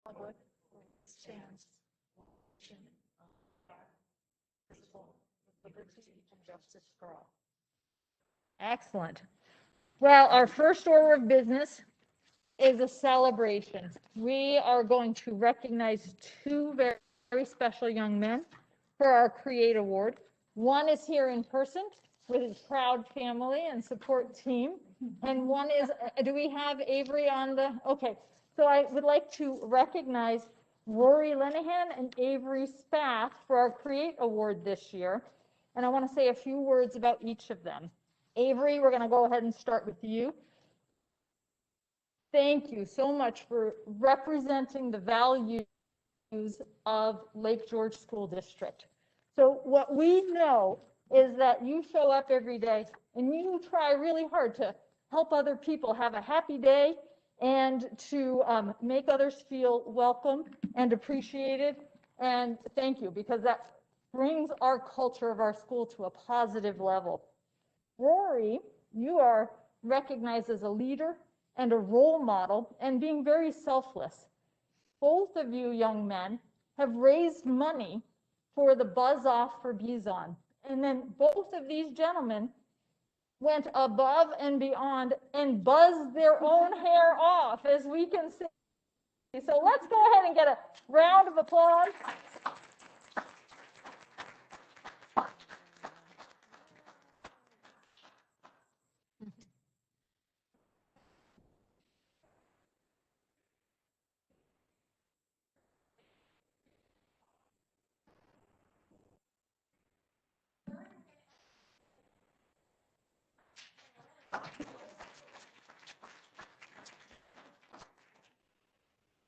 Hollywood stands liberty and justice for all. Excellent. Well, our first order of business is a celebration. We are going to recognize two very, very special young men for our Create Award. One is here in person with his proud family and support team. And one is, do we have Avery on the, okay. So I would like to recognize Rory Linehan and Avery Spath for our Create Award this year. And I want to say a few words about each of them. Avery, we're going to go ahead and start with you. Thank you so much for representing the values of Lake George School District. So what we know is that you show up every day and you try really hard to help other people have a happy day and to make others feel welcome and appreciated. And thank you, because that brings our culture of our school to a positive level. Rory, you are recognized as a leader and a role model and being very selfless. Both of you young men have raised money for the Buzz Off for Bison. And then both of these gentlemen went above and beyond and buzzed their own hair off, as we can see. So let's go ahead and get a round of applause.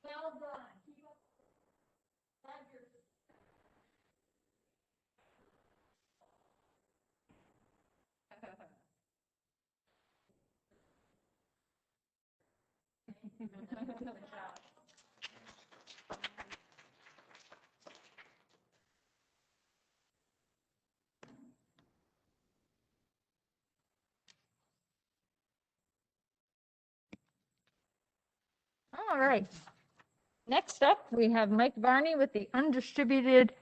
Well done. All right. Next up, we have Mike Varney with the undistributed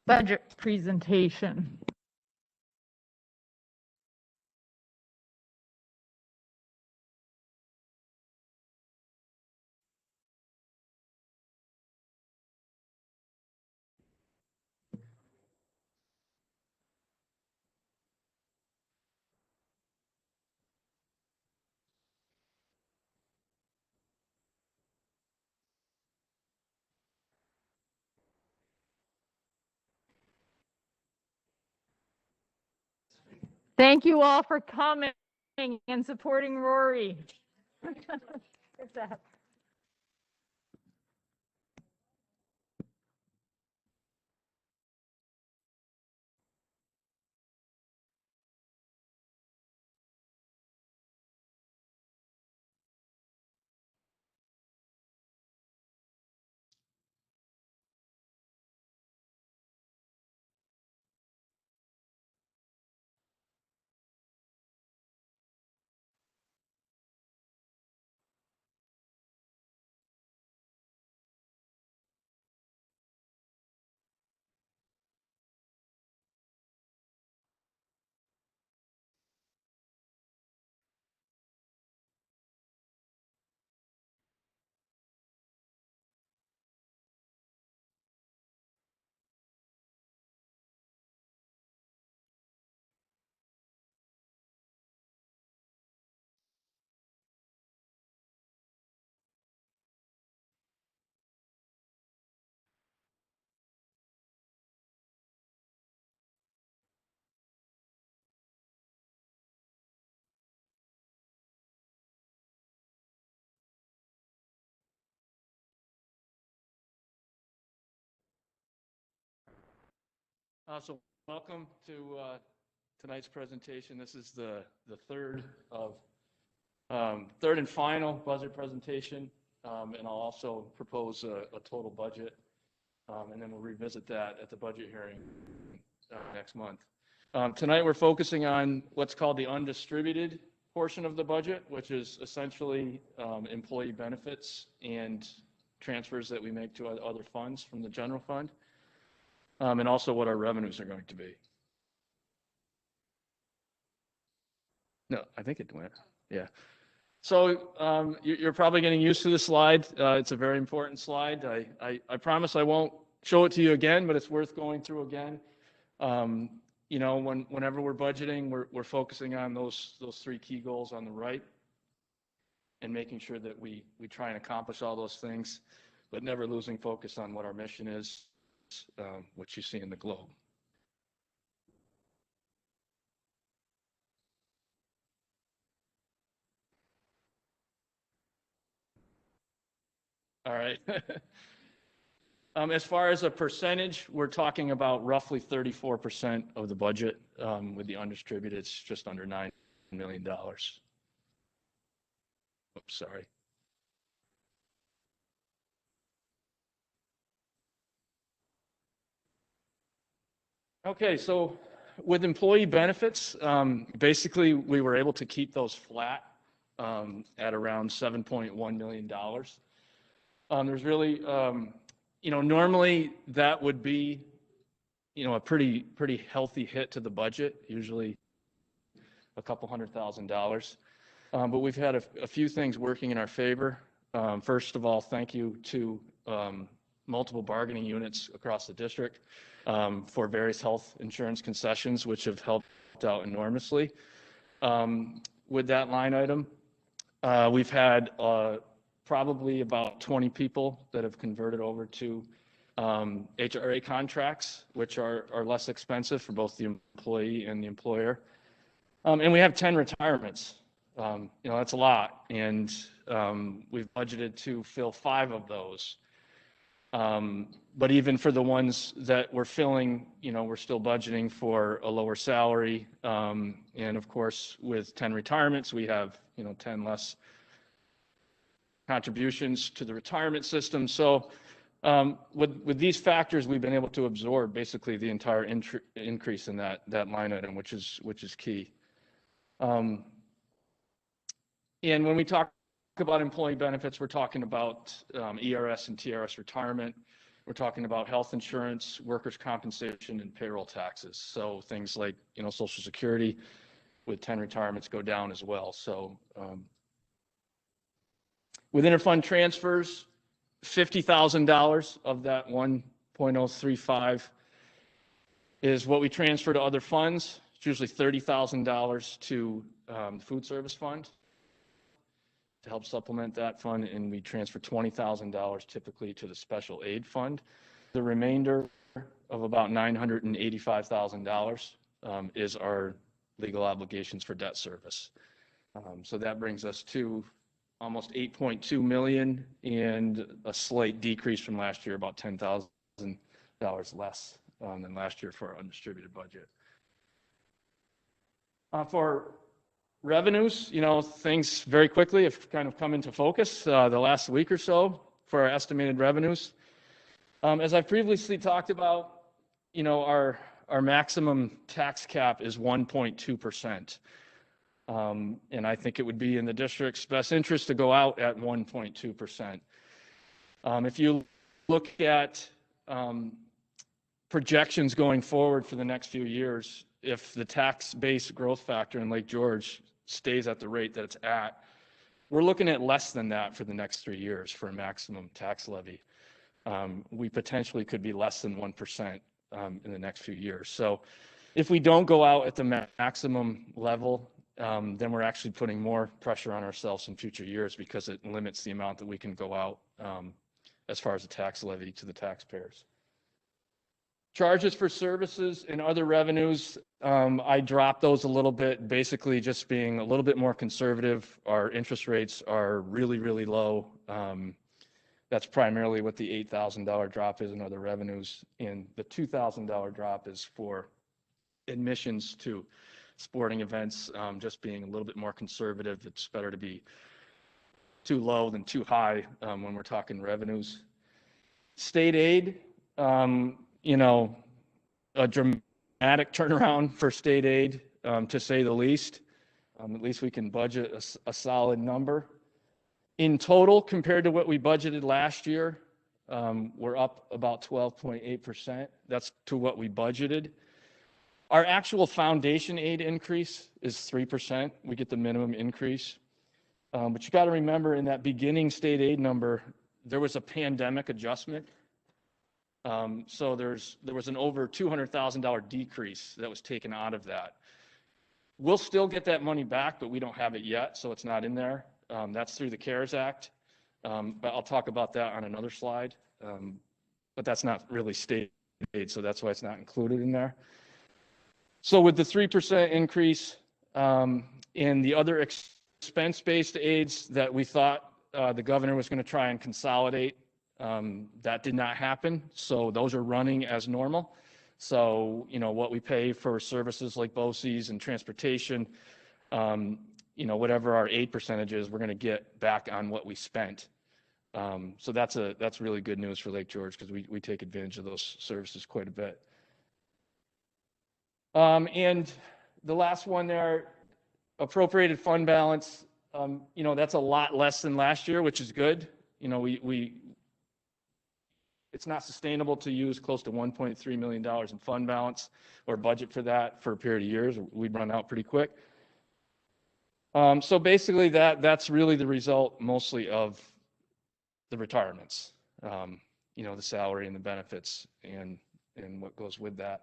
budget presentation. Thank you all for coming and supporting Rory. So welcome to tonight's presentation. This is the third and final budget presentation, and I'll also propose a total budget, and then we'll revisit that at the budget hearing next month. Tonight we're focusing on what's called the undistributed portion of the budget, which is essentially employee benefits and transfers that we make to other funds from the general fund, and also what our revenues are going to be. No, I think it went. Yeah. So you're probably getting used to the slide. It's a very important slide. I promise I won't show it to you again, but it's worth going through again. You know, whenever we're budgeting, we're focusing on those three key goals on the right, and making sure that we try and accomplish all those things, but never losing focus on what our mission is, which you see in the globe. All right. As far as a percentage, we're talking about roughly 34% of the budget. With the undistributed, it's just under $9 million. Oops, sorry. Okay, so with employee benefits, basically we were able to keep those flat at around $7.1 million. There's really, you know, normally that would be, you know, a pretty healthy hit to the budget, usually a couple $100,000. But we've had a few things working in our favor. First of all, thank you to multiple bargaining units across the district for various health insurance concessions, which have helped out enormously. With that line item, we've had probably about 20 people that have converted over to HRA contracts, which are less expensive for both the employee and the employer. And we have 10 retirements. You know, that's a lot. And we've budgeted to fill 5 of those. But even for the ones that we're filling, you know, we're still budgeting for a lower salary. And of course, with 10 retirements, we have, you know, 10 less contributions to the retirement system. So with these factors, we've been able to absorb basically the entire increase in that line item, which is key. And when we talk about employee benefits, we're talking about ERS and TRS retirement. We're talking about health insurance, workers' compensation, and payroll taxes. So things like, you know, Social Security with 10 retirements go down as well. So with interfund transfers, $50,000 of that 1.035 is what we transfer to other funds. It's usually $30,000 to the food service fund to help supplement that fund, and we transfer $20,000 typically to the special aid fund. The remainder of about $985,000 is our legal obligations for debt service. So that brings us to almost 8.2 million and a slight decrease from last year, about $10,000 less than last year for our undistributed budget. For revenues, you know, things very quickly have kind of come into focus the last week or so for our estimated revenues. As I previously talked about, you know, our maximum tax cap is 1.2%. And I think it would be in the district's best interest to go out at 1.2%. If you look at projections going forward for the next few years, if the tax base growth factor in Lake George stays at the rate that it's at, we're looking at less than that for the next 3 years for a maximum tax levy. We potentially could be less than 1% in the next few years. So if we don't go out at the maximum level, then we're actually putting more pressure on ourselves in future years because it limits the amount that we can go out as far as the tax levy to the taxpayers. Charges for services and other revenues, I dropped those a little bit, basically just being a little bit more conservative. Our interest rates are really, really low. That's primarily what the $8,000 drop is in other revenues. And the $2,000 drop is for admissions to sporting events, just being a little bit more conservative. It's better to be too low than too high when we're talking revenues. State aid, you know, a dramatic turnaround for state aid, to say the least. At least we can budget a solid number. In total, compared to what we budgeted last year, we're up about 12.8%. That's to what we budgeted. Our actual foundation aid increase is 3%. We get the minimum increase. But you got to remember, in that beginning state aid number, there was a pandemic adjustment. So there was an over $200,000 decrease that was taken out of that. We'll still get that money back, but we don't have it yet, so it's not in there. That's through the CARES Act. But I'll talk about that on another slide. But that's not really state aid, so that's why it's not included in there. So with the 3% increase in the other expense-based aids that we thought the governor was going to try and consolidate, that did not happen. So those are running as normal. So, what we pay for services like BOCES and transportation, whatever our aid percentage is, we're going to get back on what we spent. So that's really good news for Lake George, because we take advantage of those services quite a bit. And the last one there, appropriated fund balance, that's a lot less than last year, which is good. It's not sustainable to use close to $1.3 million in fund balance or budget for that for a period of years. We'd run out pretty quick. So basically that's really the result mostly of the retirements, the salary and the benefits and what goes with that.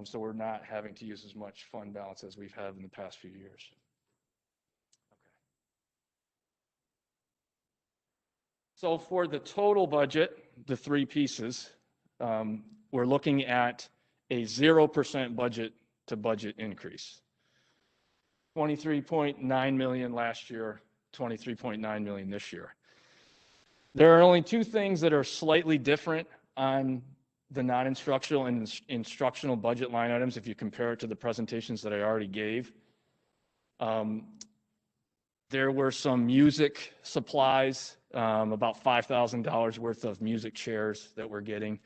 So we're not having to use as much fund balance as we've had in the past few years. Okay. So for the total budget, the three pieces, we're looking at a 0% budget to budget increase. 23.9 million last year, 23.9 million this year. There are only two things that are slightly different on the non-instructional and instructional budget line items if you compare it to the presentations that I already gave. There were some music supplies, about $5,000 worth of music chairs that we're getting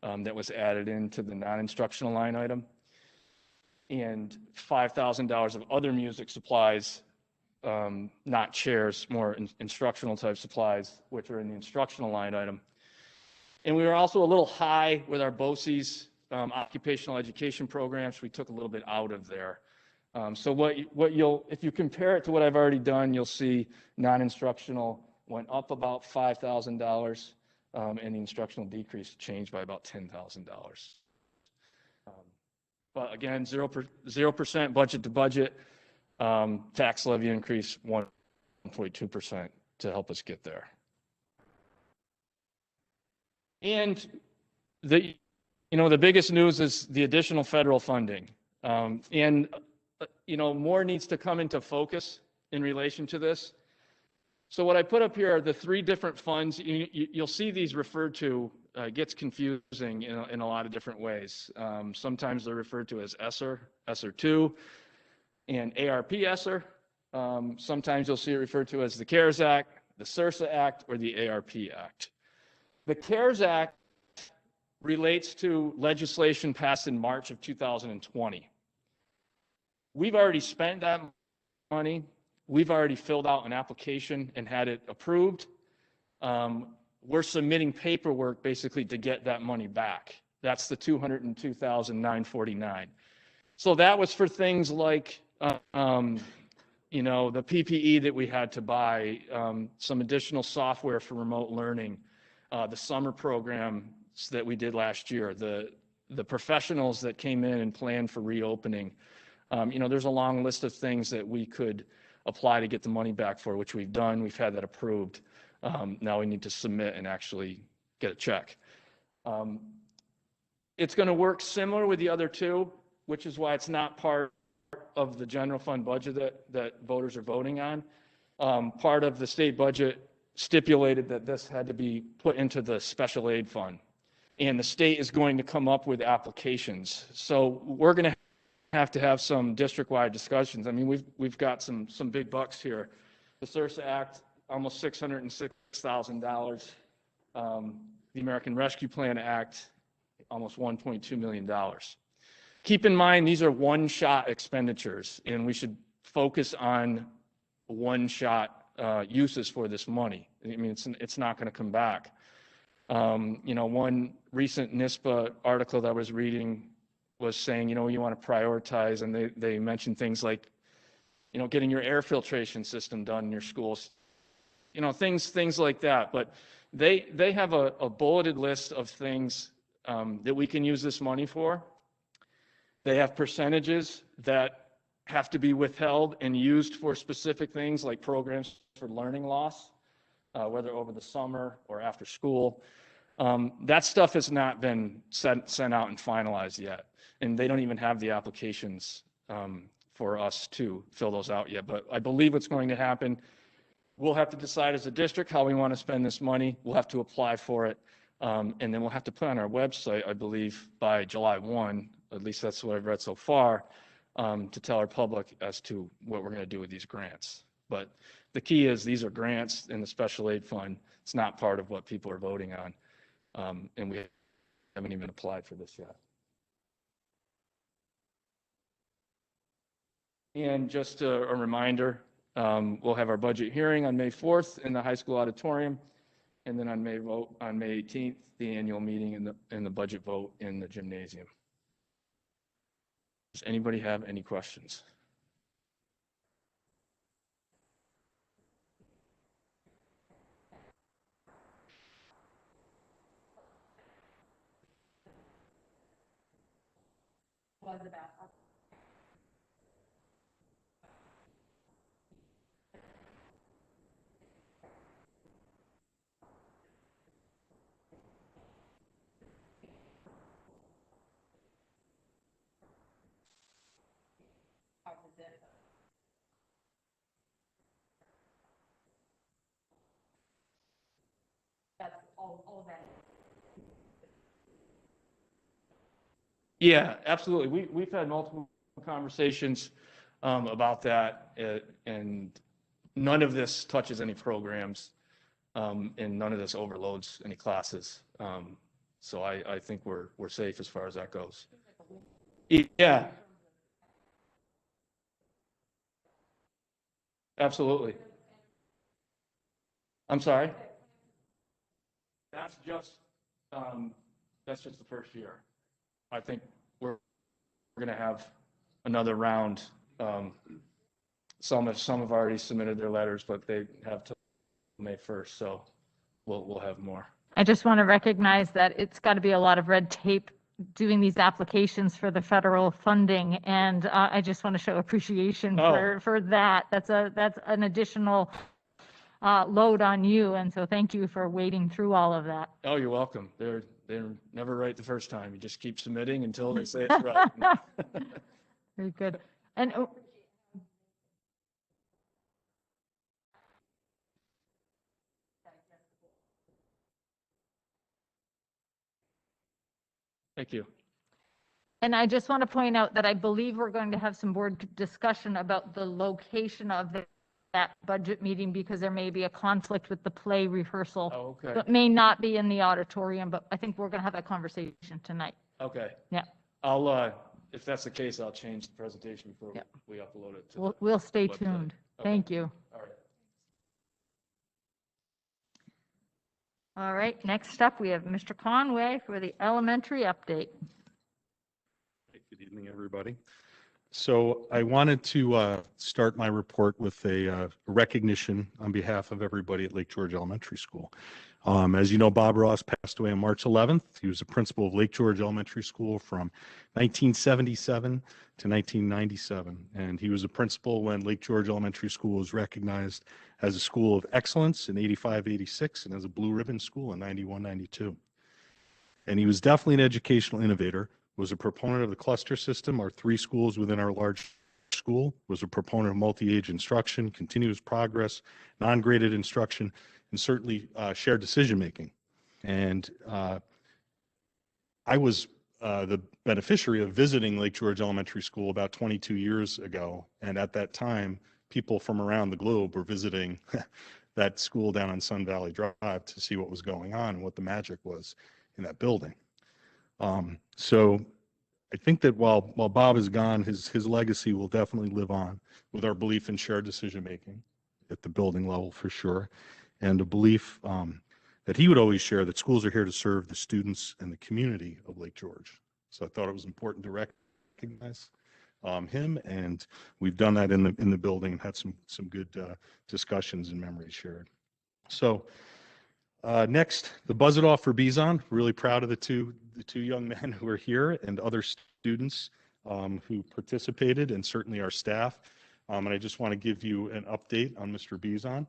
that was added into the non-instructional line item, and $5,000 of other music supplies, not chairs, more instructional type supplies, which are in the instructional line item. And we were also a little high with our BOCES occupational education programs. We took a little bit out of there. So if you compare it to what I've already done, you'll see non-instructional went up about $5,000, and the instructional decrease changed by about $10,000. But again, 0% budget to budget, tax levy increase 1.2% to help us get there. And the biggest news is the additional federal funding. And more needs to come into focus in relation to this. So what I put up here are the three different funds. You'll see these referred to, gets confusing in a lot of different ways. Sometimes they're referred to as ESSER, ESSER 2, and ARP ESSER. Sometimes you'll see it referred to as the CARES Act, the SRSA Act, or the ARP Act. The CARES Act relates to legislation passed in March of 2020. We've already spent that money. We've already filled out an application and had it approved. We're submitting paperwork basically to get that money back. That's the $202,949. So that was for things like, the PPE that we had to buy, some additional software for remote learning, the summer programs that we did last year, the professionals that came in and planned for reopening. There's a long list of things that we could apply to get the money back for, which we've done. We've had that approved. Now we need to submit and actually get a check. It's going to work similar with the other two, which is why it's not part of the general fund budget that voters are voting on. Part of the state budget stipulated that this had to be put into the special aid fund, and the state is going to come up with applications. So we're going to have some district-wide discussions. I mean, we've got some big bucks here. The SRSA Act, almost $606,000. The American Rescue Plan Act, almost $1.2 million. Keep in mind, these are one-shot expenditures, and we should focus on one-shot uses for this money. I mean, it's not going to come back. One recent NISPA article that I was reading was saying, you want to prioritize, and they mentioned things like, getting your air filtration system done in your schools, things like that. But they have a bulleted list of things that we can use this money for. They have percentages that have to be withheld and used for specific things like programs for learning loss, whether over the summer or after school. That stuff has not been sent out and finalized yet. And they don't even have the applications for us to fill those out yet. But I believe what's going to happen, we'll have to decide as a district how we want to spend this money. We'll have to apply for it. And then we'll have to put on our website, I believe, by July 1, at least that's what I've read so far, to tell our public as to what we're going to do with these grants. But the key is these are grants in the special aid fund. It's not part of what people are voting on. And we haven't even applied for this yet. And just a reminder, we'll have our budget hearing on May 4th in the high school auditorium. And then on May 18th, the annual meeting and the budget vote in the gymnasium. Does anybody have any questions? Yeah, absolutely. We've had multiple conversations about that, and none of this touches any programs, and none of this overloads any classes. So I think we're safe as far as that goes. Yeah, absolutely. I'm sorry. That's just the first year. I think we're going to have another round. Some have already submitted their letters, but they have till May 1st, so we'll have more. I just want to recognize that it's got to be a lot of red tape doing these applications for the federal funding, and I just want to show appreciation for that. That's an additional load on you, and so thank you for wading through all of that. Oh, you're welcome. They're never right the first time. You just keep submitting until they say it's right. Very good. And Thank you. And I just want to point out that I believe we're going to have some board discussion about the location of that budget meeting, because there may be a conflict with the play rehearsal. Oh, okay. That may not be in the auditorium, but I think we're going to have that conversation tonight. Okay. Yeah. I'll, if that's the case, I'll change the presentation before Yep. we upload it. To We'll stay website. tuned. Okay. Thank you. All right. All right, next up, we have Mr. Conway for the elementary update. Good evening, everybody. So I wanted to start my report with a recognition on behalf of everybody at Lake George Elementary School. As you know, Bob Ross passed away on March 11th. He was a principal of Lake George Elementary School from 1977 to 1997. And he was a principal when Lake George Elementary School was recognized as a school of excellence in 85-86 and as a blue ribbon school in 91-92. And he was definitely an educational innovator, was a proponent of the cluster system, our 3 schools within our large school, was a proponent of multi-age instruction, continuous progress, non-graded instruction, and certainly shared decision-making. And I was the beneficiary of visiting Lake George Elementary School about 22 years ago. And at that time, people from around the globe were visiting that school down on Sun Valley Drive to see what was going on and what the magic was in that building. So I think that while Bob is gone, his legacy will definitely live on with our belief in shared decision-making, at the building level for sure, and a belief that he would always share that schools are here to serve the students and the community of Lake George. So I thought it was important to recognize him, and we've done that in the building and had some good discussions and memories shared. So next, the buzz it off for Bizon. Really proud of the two young men who are here and other students who participated, and certainly our staff. And I just want to give you an update on Mr. Bizon.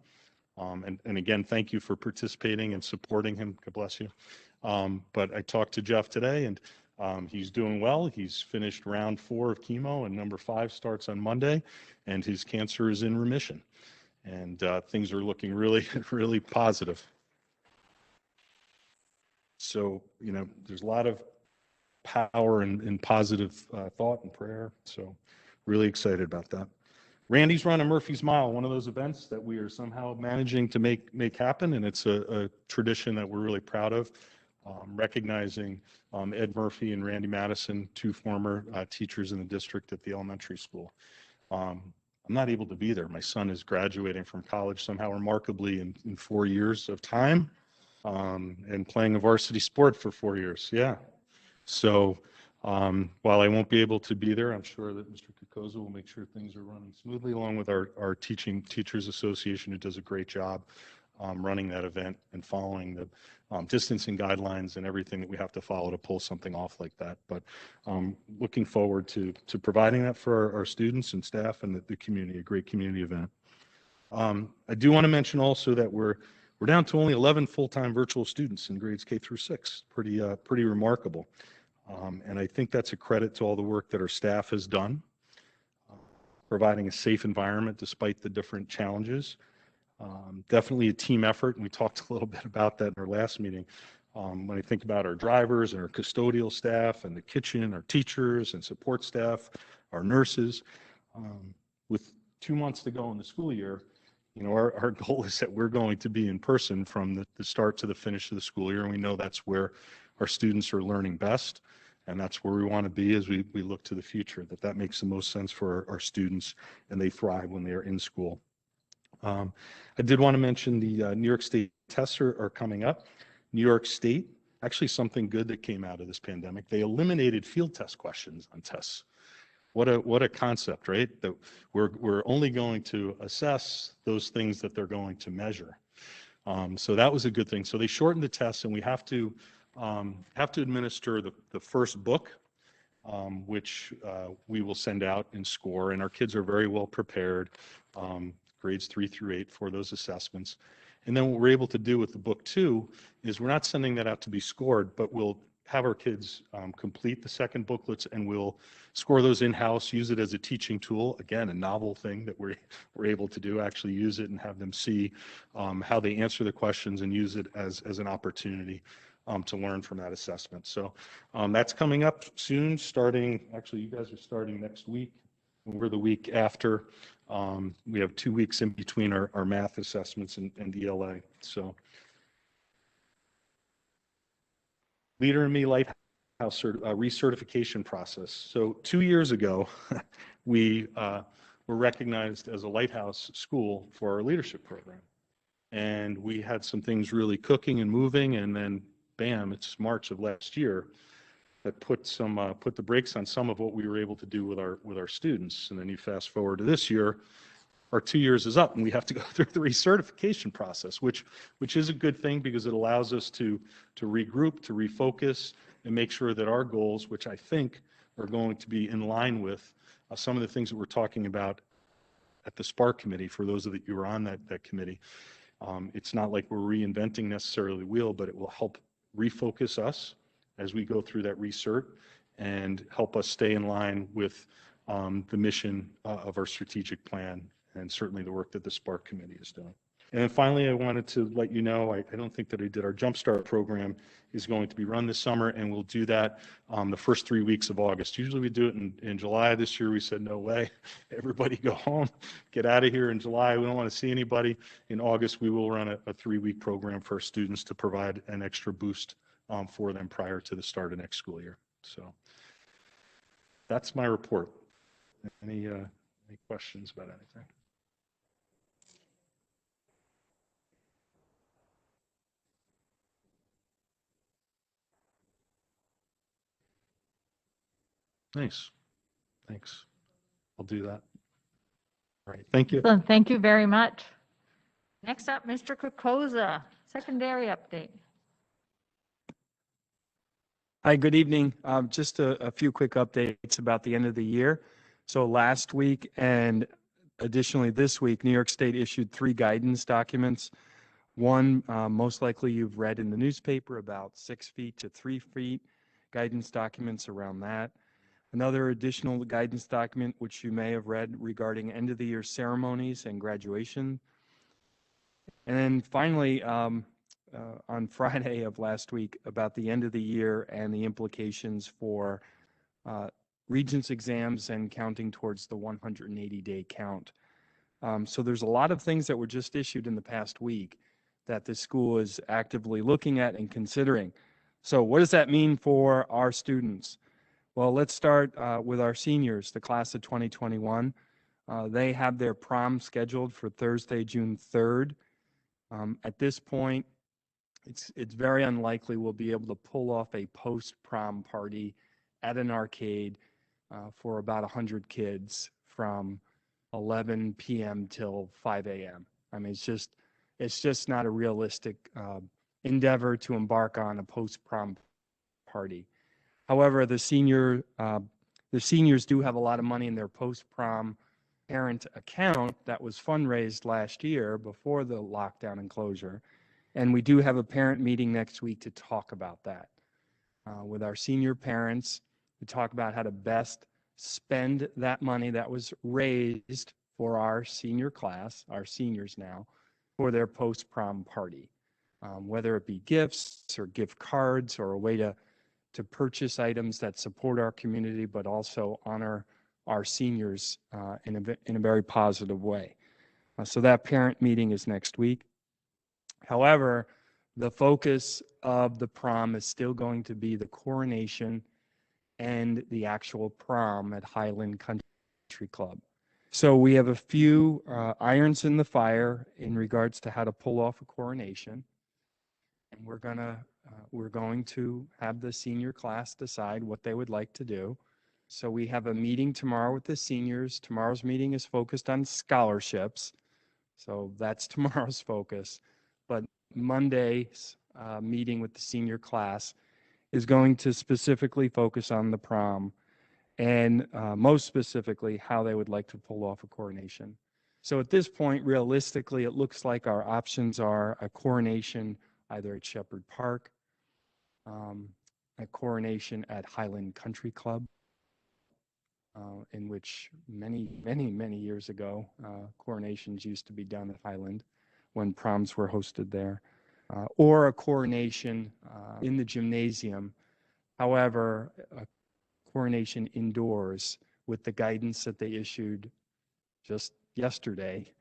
And again, thank you for participating and supporting him. God bless you. But I talked to Jeff today, and he's doing well. He's finished round 4 of chemo, and number 5 starts on Monday, and his cancer is in remission. And things are looking really, really positive. So, there's a lot of power and positive thought and prayer. So really excited about that. Randy's run a Murphy's Mile, one of those events that we are somehow managing to make happen. And it's a tradition that we're really proud of, recognizing Ed Murphy and Randy Madison, 2 former teachers in the district at the elementary school. I'm not able to be there. My son is graduating from college somehow remarkably in 4 years of time, and playing a varsity sport for 4 years. Yeah. So while I won't be able to be there, I'm sure that Mr. Kokoza will make sure things are running smoothly, along with our Teachers Association, who does a great job running that event and following the distancing guidelines and everything that we have to follow to pull something off like that. But looking forward to providing that for our students and staff and the community, a great community event. I do want to mention also that we're down to only 11 full-time virtual students in grades K through 6. Pretty remarkable. And I think that's a credit to all the work that our staff has done, providing a safe environment despite the different challenges. Definitely a team effort, and we talked a little bit about that in our last meeting. When I think about our drivers and our custodial staff and the kitchen, our teachers and support staff, our nurses, with 2 months to go in the school year, our goal is that we're going to be in person from the start to the finish of the school year, and we know that's where our students are learning best, and that's where we want to be as we look to the future, that makes the most sense for our students, and they thrive when they are in school. I did want to mention the New York State tests are coming up. New York State, actually something good that came out of this pandemic, they eliminated field test questions on tests. What a concept, right? That we're only going to assess those things that they're going to measure. So that was a good thing. So they shortened the tests, and we have to administer the first book, which we will send out and score. And our kids are very well prepared, grades 3 through 8, for those assessments. And then what we're able to do with the book 2 is we're not sending that out to be scored, but we'll have our kids complete the second booklets, and we'll score those in-house, use it as a teaching tool. Again, a novel thing that we're able to do, actually use it and have them see how they answer the questions and use it as an opportunity to learn from that assessment. So that's coming up soon, actually you guys are starting next week, and we're the week after. We have 2 weeks in between our math assessments and ELA. So Leader in Me Lighthouse recertification process. So 2 years ago, we were recognized as a lighthouse school for our leadership program. And we had some things really cooking and moving, and then bam, it's March of last year that put the brakes on some of what we were able to do with our students. And then you fast forward to this year, our 2 years is up, and we have to go through the recertification process, which is a good thing because it allows us to regroup, to refocus, and make sure that our goals, which I think are going to be in line with some of the things that we're talking about at the Spark Committee, for those of you who are on that committee. It's not like we're reinventing necessarily the wheel, but it will help refocus us as we go through that recert and help us stay in line with the mission of our strategic plan, and certainly the work that the Spark Committee is doing. And then finally, I wanted to let you know, I don't think that I did, our Jumpstart program is going to be run this summer, and we'll do that the first 3 weeks of August. Usually we do it in July. This year we said, no way, everybody go home, get out of here in July. We don't want to see anybody. In August, we will run a 3-week program for our students to provide an extra boost for them prior to the start of next school year. So that's my report. Any questions about anything? Nice. Thanks. I'll do that. All right. Thank you. So thank you very much. Next up, Mr. Kokoza, secondary update. Hi, good evening. Just a few quick updates about the end of the year. So last week and additionally this week, New York State issued 3 guidance documents. One, most likely you've read in the newspaper about 6 feet to 3 feet, guidance documents around that. Another additional guidance document, which you may have read regarding end of the year ceremonies and graduation. And then finally, on Friday of last week, about the end of the year and the implications for Regents exams and counting towards the 180-day count. So there's a lot of things that were just issued in the past week that the school is actively looking at and considering. So what does that mean for our students? Well, let's start with our seniors, the class of 2021. They have their prom scheduled for Thursday, June 3rd. At this point, it's very unlikely we'll be able to pull off a post-prom party at an arcade for about 100 kids from 11 p.m. till 5 a.m. I mean, it's just not a realistic endeavor to embark on a post-prom party. However, the seniors do have a lot of money in their post-prom parent account that was fundraised last year before the lockdown and closure. And we do have a parent meeting next week to talk about that with our senior parents, to talk about how to best spend that money that was raised for our senior class, our seniors now, for their post-prom party, whether it be gifts or gift cards or a way to purchase items that support our community, but also honor our seniors in a very positive way. So that parent meeting is next week. However, the focus of the prom is still going to be the coronation and the actual prom at Highland Country Club. So we have a few irons in the fire in regards to how to pull off a coronation. And we're going to have the senior class decide what they would like to do. So we have a meeting tomorrow with the seniors. Tomorrow's meeting is focused on scholarships. So that's tomorrow's focus. But Monday's meeting with the senior class is going to specifically focus on the prom and most specifically how they would like to pull off a coronation. So at this point, realistically, it looks like our options are a coronation either at Shepherd Park, a coronation at Highland Country Club, in which many years ago, coronations used to be done at Highland when proms were hosted there, or a coronation in the gymnasium. However, a coronation indoors with the guidance that they issued just yesterday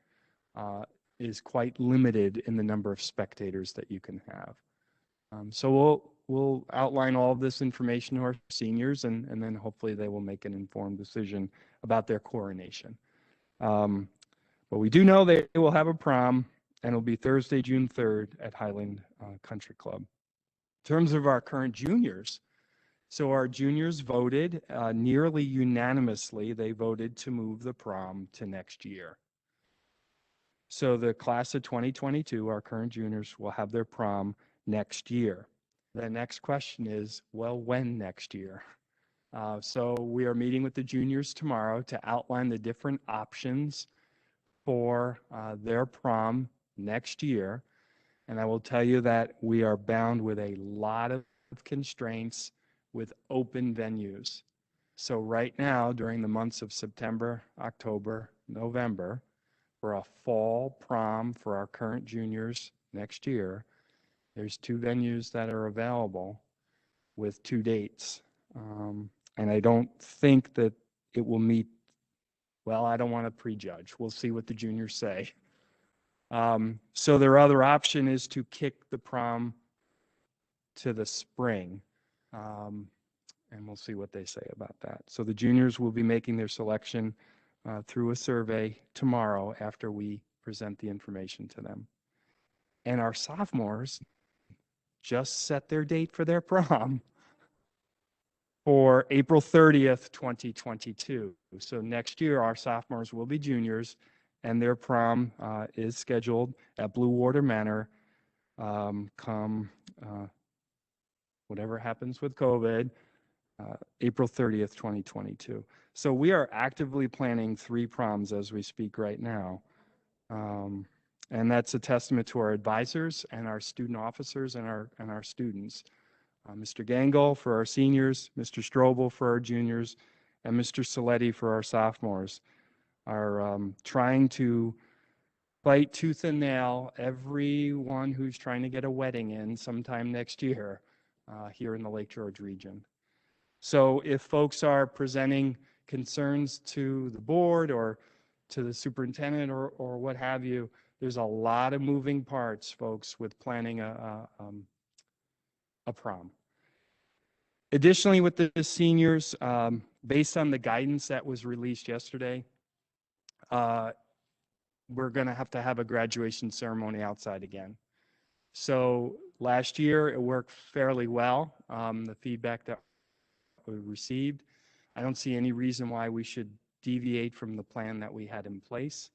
is quite limited in the number of spectators that you can have. So we'll outline all of this information to our seniors, and then hopefully they will make an informed decision about their coronation. But we do know they will have a prom, and it'll be Thursday, June 3rd at Highland Country Club. In terms of our current juniors, so our juniors voted nearly unanimously. They voted to move the prom to next year. So the class of 2022, our current juniors, will have their prom next year. The next question is, well, when next year? So we are meeting with the juniors tomorrow to outline the different options for their prom next year. And I will tell you that we are bound with a lot of constraints with open venues. So right now, during the months of September, October, November, for a fall prom for our current juniors next year, there's 2 venues that are available with 2 dates. And I don't think that it will meet, well, I don't want to prejudge. We'll see what the juniors say. So their other option is to kick the prom to the spring. And we'll see what they say about that. So the juniors will be making their selection through a survey tomorrow after we present the information to them. And our sophomores just set their date for their prom. for April 30th, 2022. So next year, our sophomores will be juniors, and their prom is scheduled at Blue Water Manor come whatever happens with COVID, April 30th, 2022. So we are actively planning 3 proms as we speak right now. And that's a testament to our advisors and our student officers and our students. Mr. Gangle for our seniors, Mr. Strobel for our juniors, and Mr. Saletti for our sophomores are trying to fight tooth and nail everyone who's trying to get a wedding in sometime next year here in the Lake George region. So if folks are presenting concerns to the board or to the superintendent or what have you, there's a lot of moving parts, folks, with planning a prom. Additionally, with the seniors, based on the guidance that was released yesterday, we're going to have a graduation ceremony outside again. So last year it worked fairly well. The feedback that we received, I don't see any reason why we should deviate from the plan that we had in place.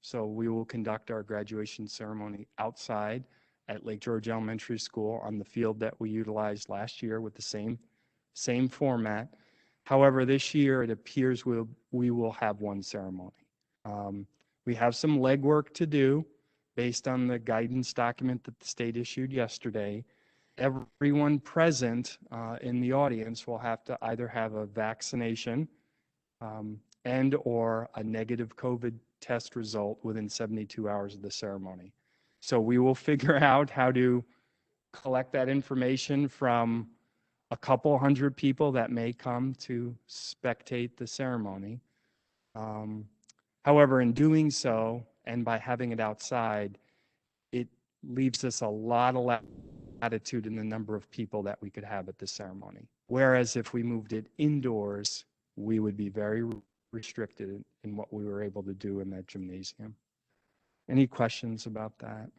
So we will conduct our graduation ceremony outside at Lake George Elementary School on the field that we utilized last year with the same format. However, this year it appears we will have one ceremony. We have some legwork to do based on the guidance document that the state issued yesterday. Everyone present in the audience will have to either have a vaccination and or a negative COVID test result within 72 hours of the ceremony. So we will figure out how to collect that information from a couple hundred people that may come to spectate the ceremony. However, in doing so, and by having it outside, it leaves us a lot of latitude in the number of people that we could have at the ceremony. Whereas if we moved it indoors, we would be very restricted in what we were able to do in that gymnasium. Any questions about that?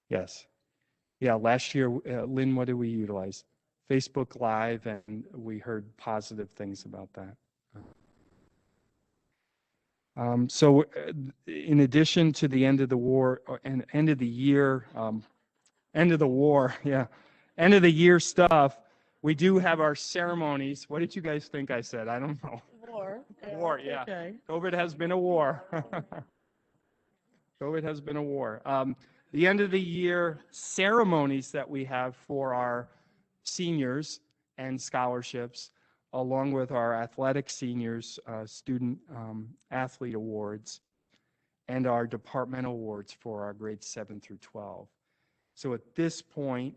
Yes. Yeah, last year, Lynn, what did we utilize? Facebook Live, and we heard positive things about that. So in addition to the end of the war and end of the year, end of the year stuff, we do have our ceremonies. What did you guys think I said? I don't know. War, yeah. Okay. COVID has been a war. COVID has been a war. The end of the year ceremonies that we have for our seniors and scholarships, along with our athletic seniors, student athlete awards, and our departmental awards for our grades 7 through 12. So at this point,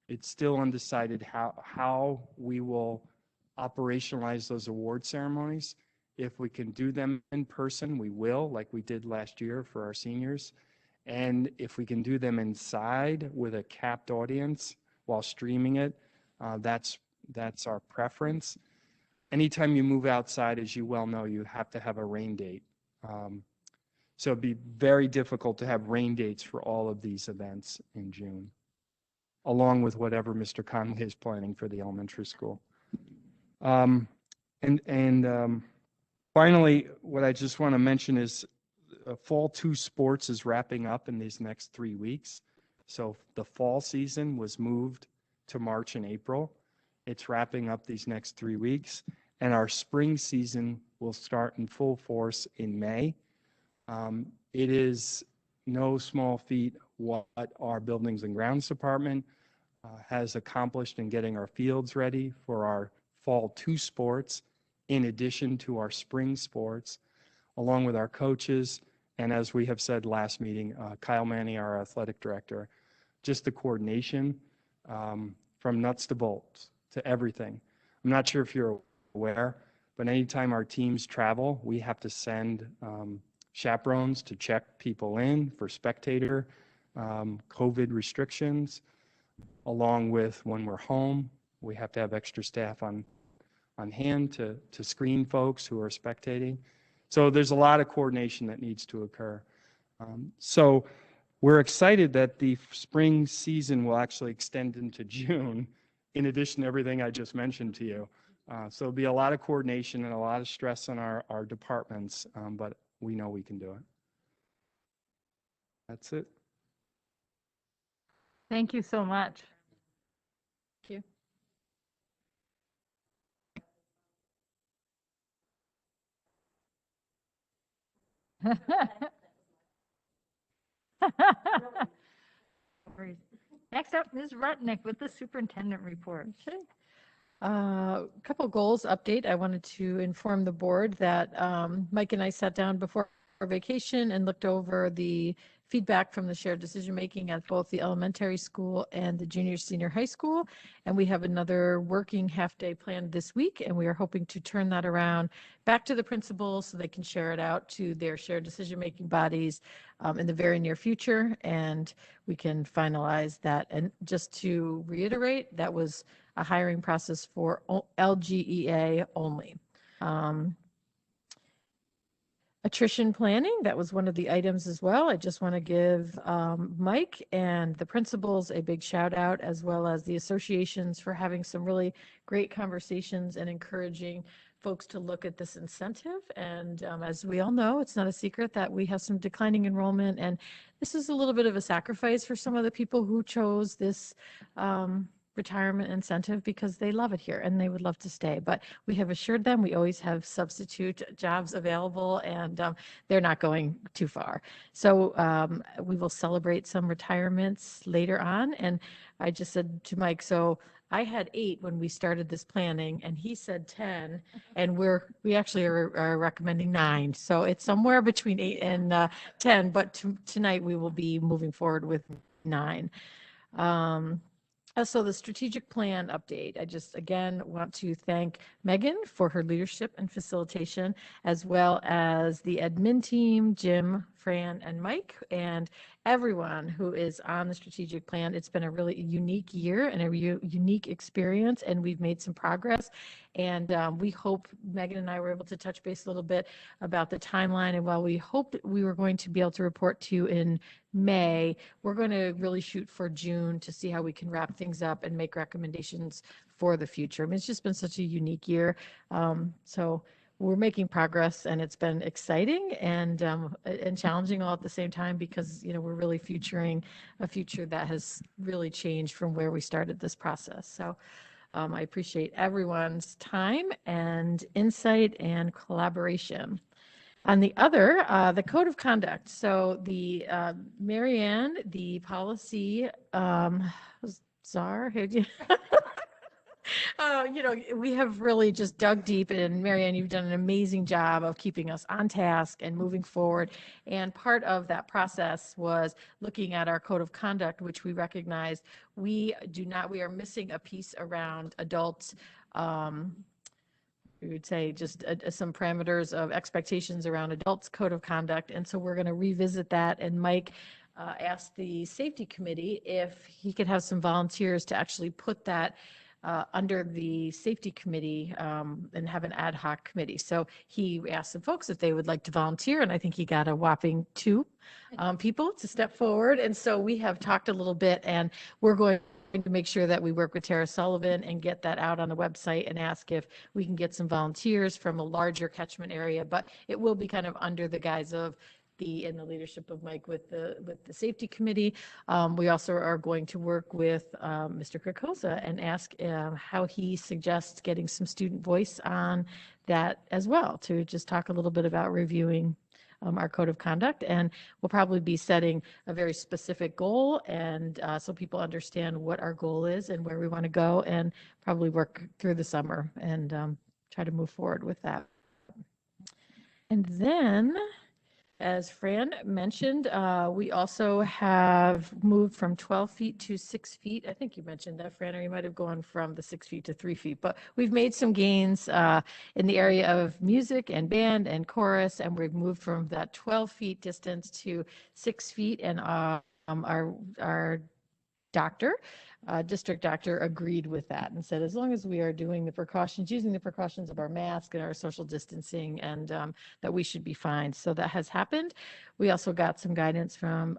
it's still undecided how we will operationalize those award ceremonies. If we can do them in person, we will, like we did last year for our seniors. And if we can do them inside with a capped audience while streaming it, that's our preference. Anytime you move outside, as you well know, you have to have a rain date. So it'd be very difficult to have rain dates for all of these events in June, along with whatever Mr. Conley is planning for the elementary school. Finally, what I just want to mention is Fall 2 sports is wrapping up in these next 3 weeks. So the fall season was moved to March and April. It's wrapping up these next 3 weeks. And our spring season will start in full force in May. It is no small feat what our Buildings and Grounds Department has accomplished in getting our fields ready for our Fall 2 sports, in addition to our spring sports, along with our coaches. And as we have said last meeting, Kyle Manny, our athletic director, just the coordination from nuts to bolts to everything. I'm not sure if you're aware, but anytime our teams travel, we have to send chaperones to check people in for spectator COVID restrictions, along with when we're home, we have to have extra staff on hand to screen folks who are spectating. So there's a lot of coordination that needs to occur. So We're excited that the spring season will actually extend into June, in addition to everything I just mentioned to you. So there'll be a lot of coordination and a lot of stress on our departments, but we know we can do it. That's it. Thank you so much. Thank you. Next up, Ms. Rutnick with the superintendent report. Couple goals update. I wanted to inform the board that Mike and I sat down before our vacation and looked over the feedback from the shared decision making at both the elementary school and the junior senior high school. And we have another working half day planned this week, and we are hoping to turn that around back to the principals so they can share it out to their shared decision making bodies in the very near future, and we can finalize that. And just to reiterate, that was a hiring process for LGEA only. Attrition planning, that was one of the items as well. I just want to give Mike and the principals a big shout out, as well as the associations, for having some really great conversations and encouraging folks to look at this incentive. And as we all know, it's not a secret that we have some declining enrollment, and this is a little bit of a sacrifice for some of the people who chose this retirement incentive because they love it here and they would love to stay. But we have assured them we always have substitute jobs available, and they're not going too far. So we will celebrate some retirements later on. And I just said to Mike, so I had 8 when we started this planning, and he said 10, and we actually are recommending 9. So it's somewhere between 8 and 10, but tonight we will be moving forward with 9. So the strategic plan update, I just again want to thank Megan for her leadership and facilitation, as well as the admin team, Jim, Fran, and Mike, and everyone who is on the strategic plan. It's been a really unique year and a unique experience, and we've made some progress. And we hope, Megan and I were able to touch base a little bit about the timeline. And while we hoped we were going to be able to report to you in May, we're going to really shoot for June to see how we can wrap things up and make recommendations for the future. I mean, it's just been such a unique year. So we're making progress, and it's been exciting and challenging all at the same time, because we're really featuring a future that has really changed from where we started this process. So I appreciate everyone's time and insight and collaboration. On the other, the code of conduct. So the Marianne, the policy czar. We have really just dug deep, and Marianne, you've done an amazing job of keeping us on task and moving forward. And part of that process was looking at our code of conduct, which we recognized we are missing a piece around adults. We would say just some parameters of expectations around adults' code of conduct. And so we're going to revisit that. And Mike asked the safety committee if he could have some volunteers to actually put that under the safety committee and have an ad hoc committee. So he asked some folks if they would like to volunteer, and I think he got a whopping 2 people to step forward. And so we have talked a little bit, and we're going to make sure that we work with Tara Sullivan and get that out on the website and ask if we can get some volunteers from a larger catchment area. But it will be kind of under the guise of in the leadership of Mike with the safety committee. We also are going to work with Mr. Krakosa and ask how he suggests getting some student voice on that as well, to just talk a little bit about reviewing our code of conduct. And we'll probably be setting a very specific goal, and so people understand what our goal is and where we want to go, and probably work through the summer and try to move forward with that. And then, as Fran mentioned, we also have moved from 12 feet to 6 feet. I think you mentioned that, Fran, or you might have gone from the 6 feet to 3 feet. But we've made some gains in the area of music and band and chorus, and we've moved from that 12 feet distance to 6 feet. And our doctor, district doctor, agreed with that and said, as long as we are doing the precautions, using the precautions of our mask and our social distancing, and that we should be fine. So that has happened. We also got some guidance from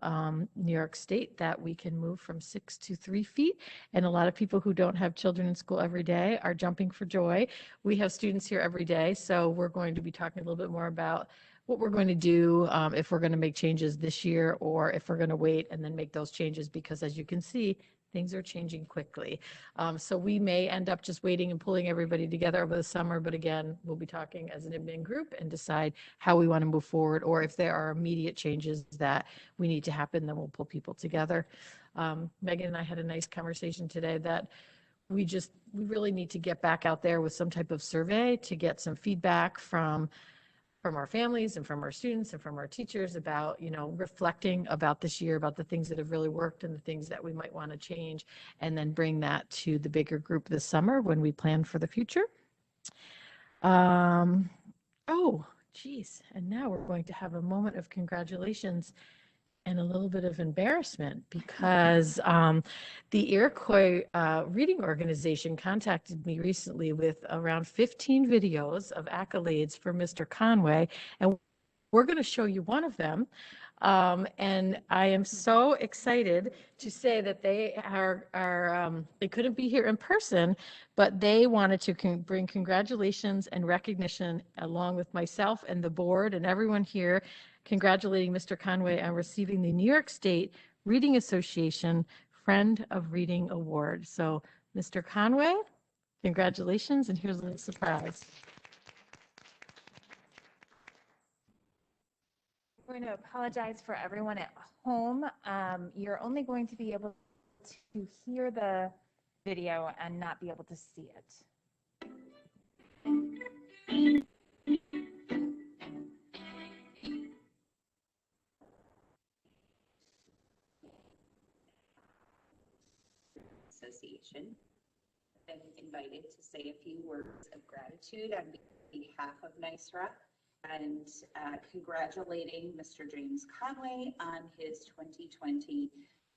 New York State that we can move from 6 to 3 feet. And a lot of people who don't have children in school every day are jumping for joy. We have students here every day, so we're going to be talking a little bit more about what we're going to do, if we're going to make changes this year or if we're going to wait and then make those changes, because as you can see, things are changing quickly. So we may end up just waiting and pulling everybody together over the summer, but again, we'll be talking as an admin group and decide how we want to move forward, or if there are immediate changes that we need to happen, then we'll pull people together. Megan and I had a nice conversation today that we really need to get back out there with some type of survey to get some feedback from our families and from our students and from our teachers about, reflecting about this year, about the things that have really worked and the things that we might want to change, and then bring that to the bigger group this summer when we plan for the future. Oh, geez. And now we're going to have a moment of congratulations and a little bit of embarrassment, because the Iroquois Reading Organization contacted me recently with around 15 videos of accolades for Mr. Conway, and we're going to show you one of them. And I am so excited to say that they they couldn't be here in person, but they wanted to bring congratulations and recognition along with myself and the board and everyone here, congratulating Mr. Conway on receiving the New York State Reading Association Friend of Reading Award. So, Mr. Conway, congratulations, and here's a little surprise. I'm going to apologize for everyone at home. You're only going to be able to hear the video and not be able to see it. Association. Been invited to say a few words of gratitude on behalf of NYSRA, and congratulating Mr. James Conway on his 2020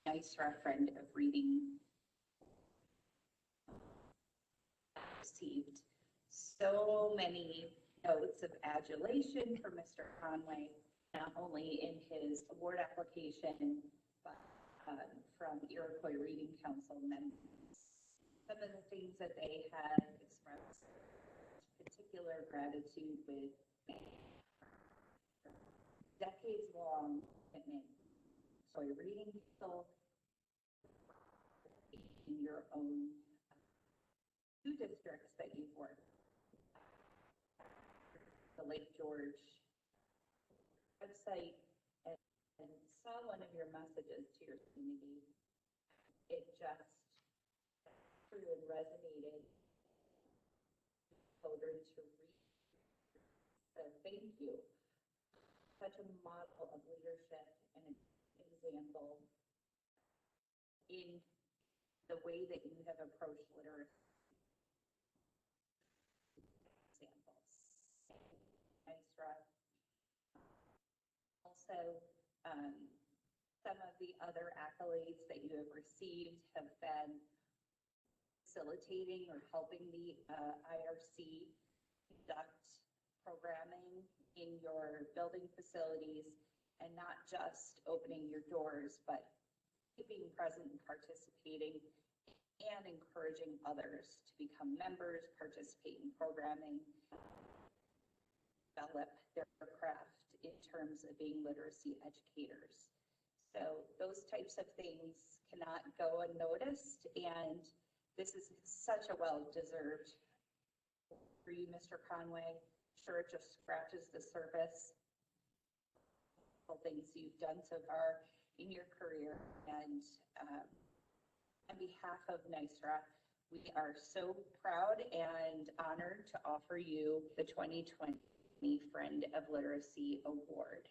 NYSRA Friend of Reading. Received so many notes of adulation for Mr. Conway, not only in his award application, but from Iroquois Reading Council members. Some of the things that they had expressed particular gratitude with decades-long commitment to reading people in your own two districts that you've worked. The Lake George website, and saw one of your messages to your community. It just through and resonated. Children to read. So thank you. Such a model of leadership and an example in the way that you have approached literacy. Examples. NYSRA. Also, some of the other accolades that you have received have been facilitating or helping the IRC conduct programming in your building facilities, and not just opening your doors, but being present and participating and encouraging others to become members, participate in programming, develop their craft in terms of being literacy educators. So those types of things cannot go unnoticed, and this is such a well-deserved for you, Mr. Conway. Sure, it just scratches the surface of things you've done so far in your career. And on behalf of NYSRA, we are so proud and honored to offer you the 2020 Friend of Literacy Award.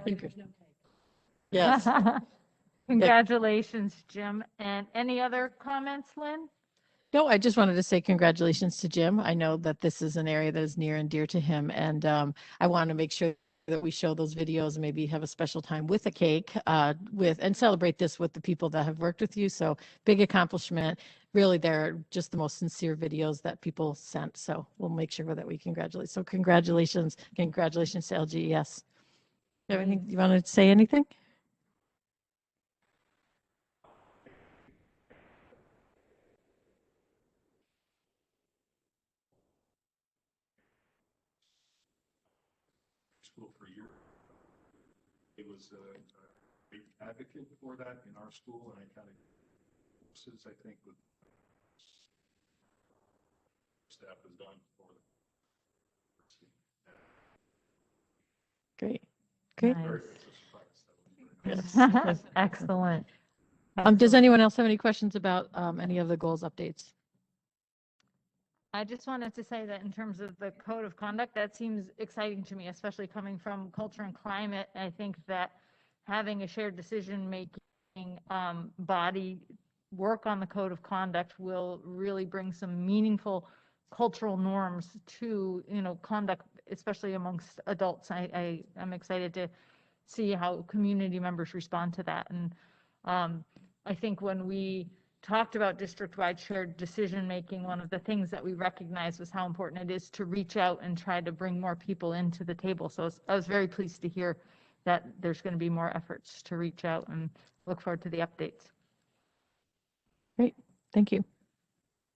Excellent. Yes. Congratulations, Jim. And any other comments, Lynn? No, I just wanted to say congratulations to Jim. I know that this is an area that is near and dear to him, and I want to make sure that we show those videos and maybe have a special time with a cake and celebrate this with the people that have worked with you. So big accomplishment. Really, they're just the most sincere videos that people sent. So we'll make sure that we congratulate. So congratulations to LGES. Everything you want to say anything? School for years. It was a big advocate for that in our school, and I kind of, I think, with staff has done for Great. Great. Nice. Excellent. Does anyone else have any questions about any of the goals updates? I just wanted to say that in terms of the code of conduct, that seems exciting to me, especially coming from culture and climate. I think that having a shared decision-making body work on the code of conduct will really bring some meaningful cultural norms to, conduct, especially amongst adults. I am excited to see how community members respond to that. And I think when we talked about district-wide shared decision-making, one of the things that we recognized was how important it is to reach out and try to bring more people into the table. So I was very pleased to hear that there's going to be more efforts to reach out, and look forward to the updates. Great. Thank you.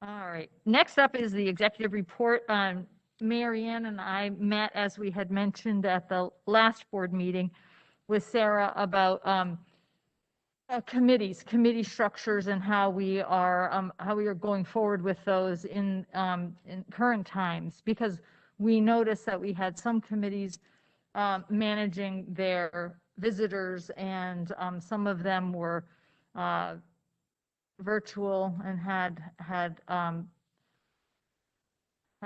All right. Next up is the executive report. Mary Ann and I met, as we had mentioned at the last board meeting, with Sarah about committee structures, and how we are going forward with those in current times, because we noticed that we had some committees managing their visitors, and some of them were virtual and had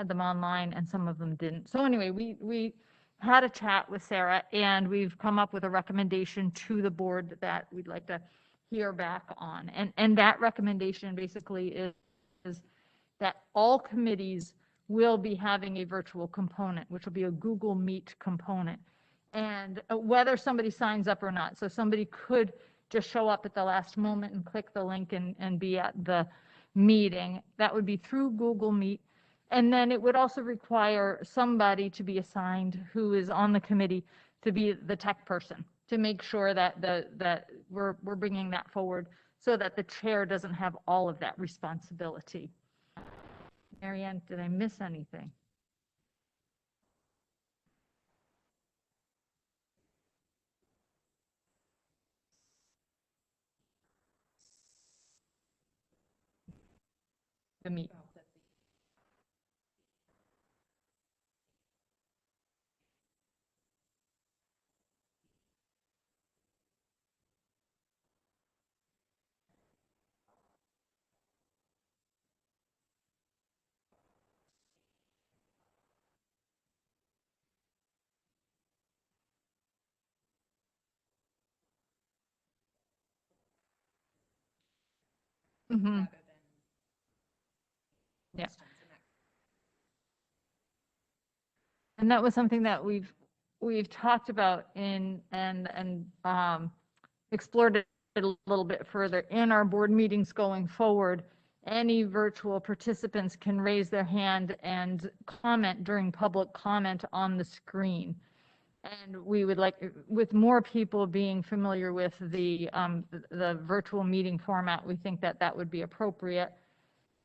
them online, and some of them didn't. So anyway, we had a chat with Sarah, and we've come up with a recommendation to the board that we'd like to hear back on. And that recommendation basically is that all committees will be having a virtual component, which will be a Google Meet component. And whether somebody signs up or not, so somebody could just show up at the last moment and click the link and be at the meeting. That would be through Google Meet. And then it would also require somebody to be assigned who is on the committee to be the tech person, to make sure that that we're bringing that forward, so that the chair doesn't have all of that responsibility. Mary Ann, did I miss anything? The meet. Mm-hmm. Yeah. And that was something that we've talked about and explored it a little bit further in our board meetings going forward. Any virtual participants can raise their hand and comment during public comment on the screen. And we would like, with more people being familiar with the virtual meeting format, we think that that would be appropriate.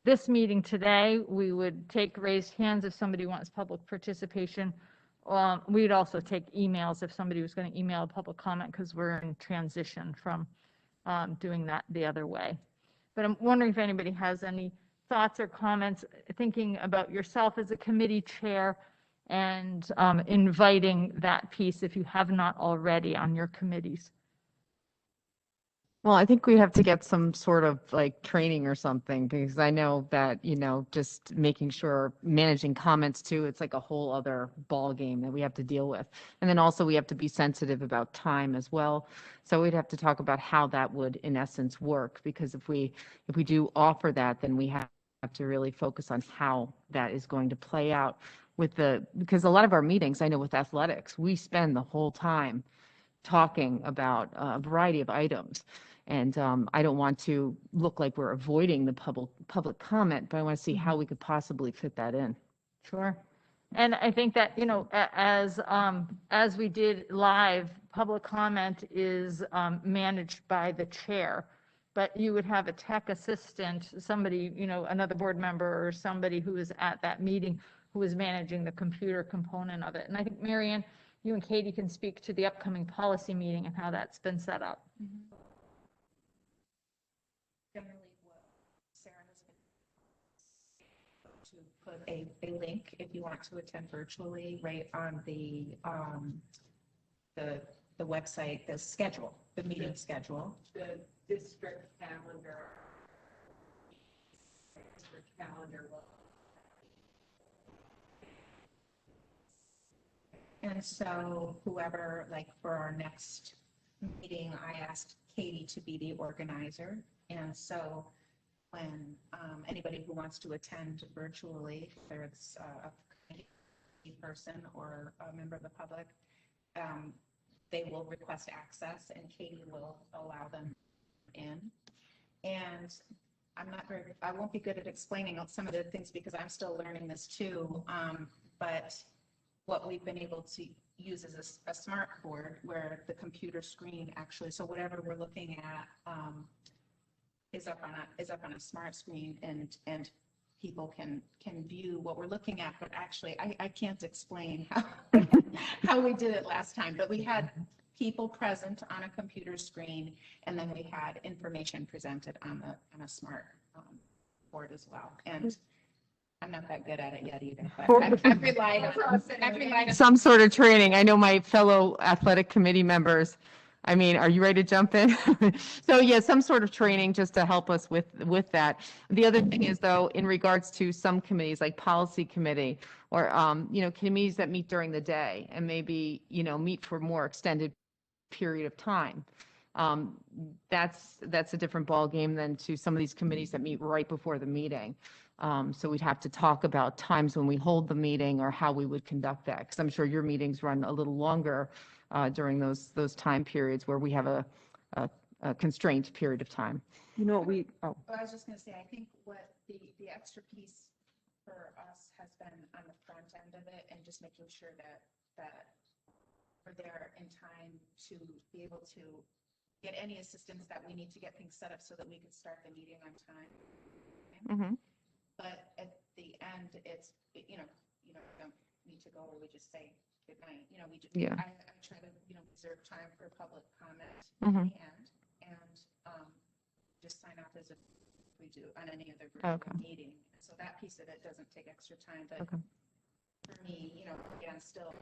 This meeting today, we would take raised hands if somebody wants public participation. We'd also take emails if somebody was going to email a public comment, because we're in transition from doing that the other way. But I'm wondering if anybody has any thoughts or comments, thinking about yourself as a committee chair, and inviting that piece if you have not already on your committees. Well, I think we have to get some sort of like training or something because I know that, just making sure managing comments too, it's like a whole other ball game that we have to deal with. And then also we have to be sensitive about time as well. So we'd have to talk about how that would in essence work because if we do offer that, then we have to really focus on how that is going to play out because a lot of our meetings, I know with athletics, we spend the whole time talking about a variety of items. And I don't want to look like we're avoiding the public comment, but I want to see how we could possibly fit that in. Sure. And I think that, as we did live, public comment is managed by the chair. But you would have a tech assistant, somebody, another board member or somebody who is at that meeting who is managing the computer component of it. And I think, Marianne, you and Katie can speak to the upcoming policy meeting and how that's been set up. Generally, what Sarah has been to put a link if you want to attend virtually right on the website, the schedule, the meeting schedule. The district calendar. District calendar. And so whoever, like for our next meeting, I asked Katie to be the organizer. And so when anybody who wants to attend virtually, whether it's a committee person or a member of the public, they will request access and Katie will allow them in. And I won't be good at explaining some of the things because I'm still learning this too. But what we've been able to use is a smart board where the computer screen actually, so whatever we're looking at is up on a smart screen and people can view what we're looking at, but actually I can't explain how we did it last time, but we had people present on a computer screen and then we had information presented on a smart board as well. And I'm not that good at it yet either, but I've relied on Some sort of training. I know my fellow athletic committee members. I mean, are you ready to jump in? So yeah, some sort of training just to help us with that. The other thing is though, in regards to some committees like policy committee or, committees that meet during the day and maybe, meet for more extended period of time. That's a different ballgame than to some of these committees that meet right before the meeting. So we'd have to talk about times when we hold the meeting or how we would conduct that. Because I'm sure your meetings run a little longer during those time periods where we have a constrained period of time. Well, I was just going to say, I think what the extra piece for us has been on the front end of it and just making sure that we're there in time to be able to get any assistance that we need to get things set up so that we can start the meeting on time. Mm-hmm. But at the end, it's, don't need to go where we just say good night. Yeah. I try to, reserve time for public comment Mhm. at the end and just sign off as if we do on any other Okay. meeting. So that piece of it doesn't take extra time, but Okay. for me, again, still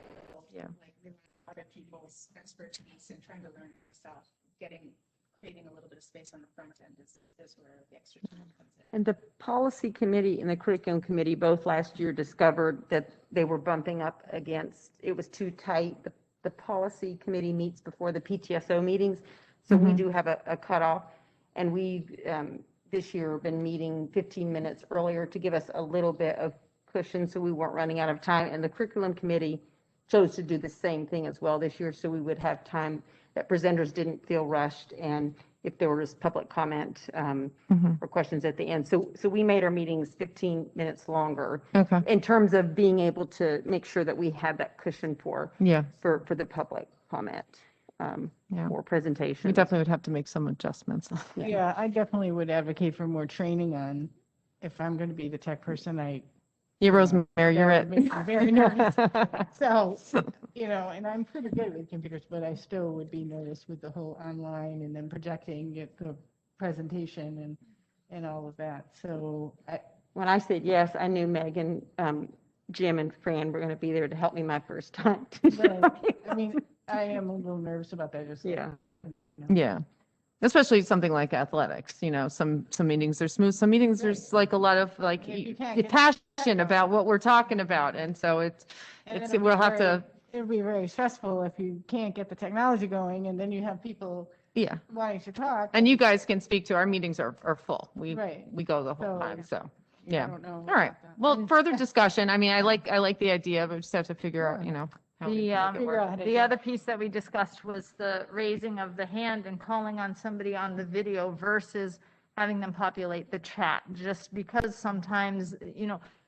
Yeah. like relying on other people's expertise and trying to learn myself, creating a little bit of space on the front end is where the extra time comes in. And the policy committee and the curriculum committee both last year discovered that they were bumping up against, it was too tight. The policy committee meets before the PTSO meetings, so we do have a cutoff. And we this year been meeting 15 minutes earlier to give us a little bit of cushion so we weren't running out of time. And the curriculum committee chose to do the same thing as well this year, so we would have time that presenters didn't feel rushed, and if there was public comment or questions at the end. So we made our meetings 15 minutes longer Okay. in terms of being able to make sure that we had that cushion for Yeah. the public comment Yeah. or presentation. We definitely would have to make some adjustments. Yeah, I definitely would advocate for more training on, if I'm going to be the tech person, Yeah, Rosemary, you're that would make me very nervous. it. So, and I'm pretty good with computers, but I still would be nervous with the whole online and then projecting the presentation and all of that. So When I said yes, I knew Megan, Jim, and Fran were going to be there to help me my first time. but, I am a little nervous about that. Just Yeah. Yeah. Especially something like athletics, some meetings are smooth, some meetings there's like a lot of like If you can't y- get- passion about what we're talking about. And so And it's, it'll be we'll have to, It'll be very stressful if you can't get the technology going and then you have people yeah. wanting to talk. And you guys can speak to, our meetings are full. Right. We go the whole So, time, so, I yeah. don't know All right. about that. Well, further discussion. I mean, I like the idea, but we just have to figure out, how we The, make it Figure work. out how to The do other it. piece that we discussed was the raising of the hand and calling on somebody on the video versus having them populate the chat, just because sometimes,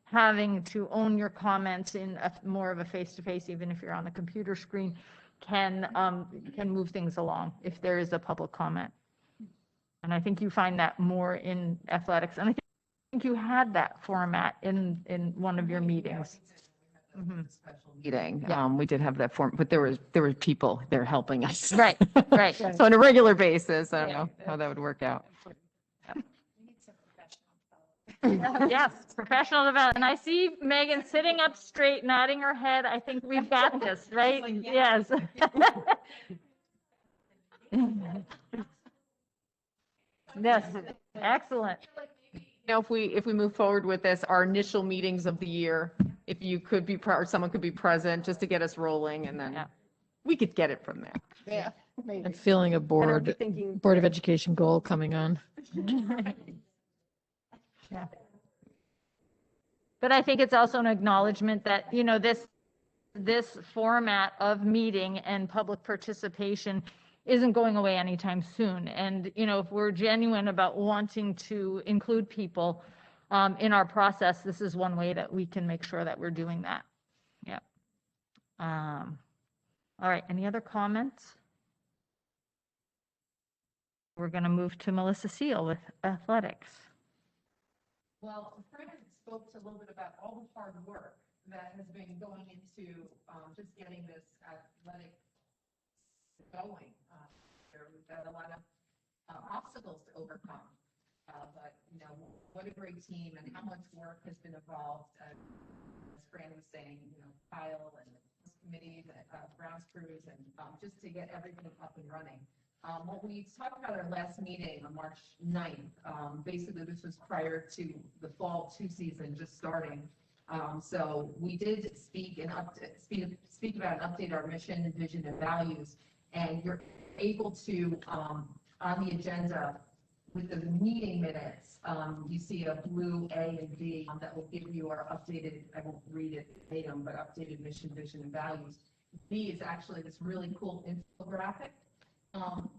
having to own your comments in more of a face-to-face, even if you're on the computer screen, can move things along if there is a public comment. And I think you find that more in athletics. And I think you had that format in one of your meetings. Mhm. Meeting. Yeah. We did have that form, but there were people there helping us. Right, right. So on a regular basis, I don't know how that would work out. Yes, professional development. And I see Megan sitting up straight, nodding her head. I think we've got this, right? Yes. Yes, excellent. If we move forward with this, our initial meetings of the year, if you could be, or someone could be present just to get us rolling, and then Yeah. we could get it from there. Yeah, maybe. I'm feeling a And I'll be board, thinking, Board of Education goal coming on. Yeah. But I think it's also an acknowledgement that, this format of meeting and public participation isn't going away anytime soon. And, if we're genuine about wanting to include people in our process, this is one way that we can make sure that we're doing that. Yep. All right, any other comments? We're going to move to Melissa Seal with athletics. Well, Fran spoke a little bit about all the hard work that has been going into just getting this athletic going. We've got a lot of obstacles to overcome. But, what a great team and how much work has been involved. As Fran was saying, Kyle and the committee, Brown's crews, and just to get everything up and running. What we talked about at our last meeting on March 9th, basically this was prior to the fall 2 season just starting. So we did speak about and update our mission and vision and values, and you're able to, on the agenda with the meeting minutes, you see a blue A and B that will give you our updated, I won't read it verbatim, but updated mission, vision, and values. B is actually this really cool infographic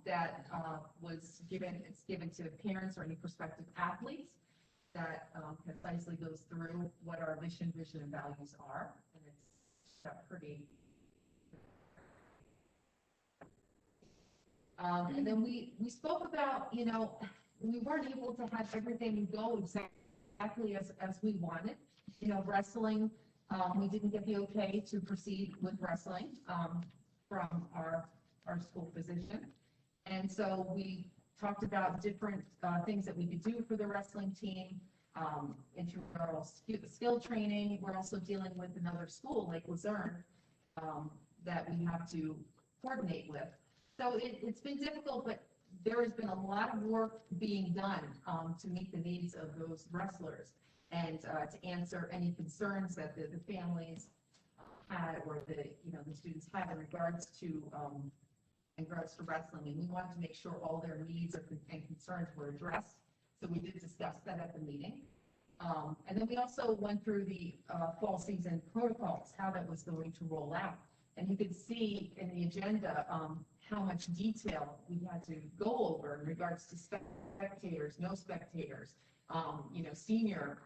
that was given, it's given to parents or any prospective athletes that concisely goes through what our mission, vision, and values are. And it's pretty. And then we spoke about, we weren't able to have everything go exactly as we wanted. Wrestling, we didn't get the okay to proceed with wrestling from our school physician. And so we talked about different things that we could do for the wrestling team, intramural skill training. We're also dealing with another school, Lake Luzerne, that we have to coordinate with. So it's been difficult, but there has been a lot of work being done to meet the needs of those wrestlers and to answer any concerns that the families had or the students have in regards to wrestling. And we wanted to make sure all their needs and concerns were addressed. So we did discuss that at the meeting. And then we also went through the fall season protocols, how that was going to roll out. And you could see in the agenda how much detail we had to go over in regards to spectators, no spectators, senior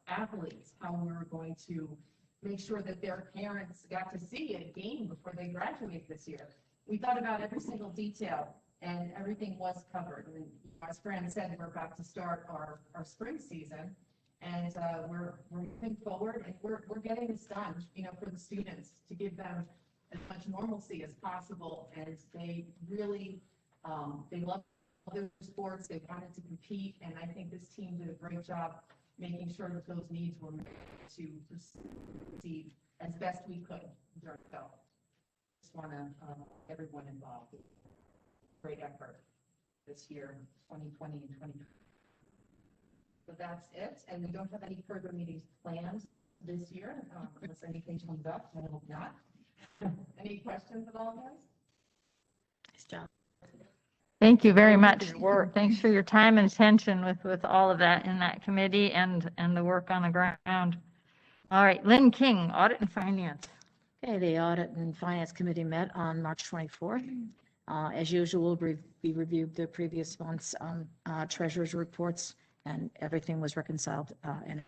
athletes, how we were going to make sure that their parents got to see a game before they graduate this year. We thought about every single detail, and everything was covered. And as Fran said, we're about to start our spring season, and we're moving forward, and we're getting this done, for the students to give them as much normalcy as possible. And they really, they love their sports. They wanted to compete, and I think this team did a great job making sure that those needs were met to proceed as best we could during the fall. Just want to everyone involved. Great effort. this year, 2020 and 2020. So that's it, and we don't have any further meetings planned this year, unless anything comes up, I hope not. Any questions at all, guys? Nice job. Thank you very much. Thanks for your time and attention with all of that in that committee and the work on the ground. All right, Lynn King, Audit and Finance. Okay, the Audit and Finance Committee met on March 24th. As usual, we reviewed the previous month's treasurer's reports, and everything was reconciled and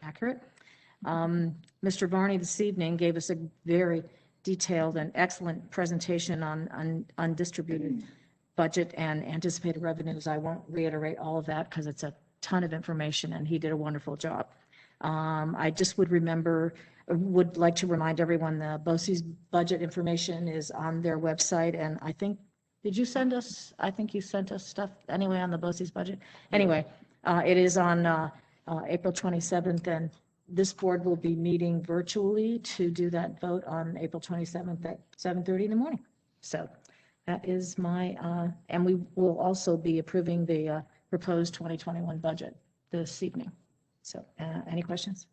accurate. Mr. Varney this evening gave us a very detailed and excellent presentation on undistributed budget and anticipated revenues. I won't reiterate all of that because it's a ton of information, and he did a wonderful job. I just would like to remind everyone the BOCES budget information is on their website, and I think you sent us stuff anyway on the BOCES budget. Anyway, it is on April 27th, and this board will be meeting virtually to do that vote on April 27th at 7:30 in the morning. So that is my, and we will also be approving the proposed 2021 budget this evening. So any questions?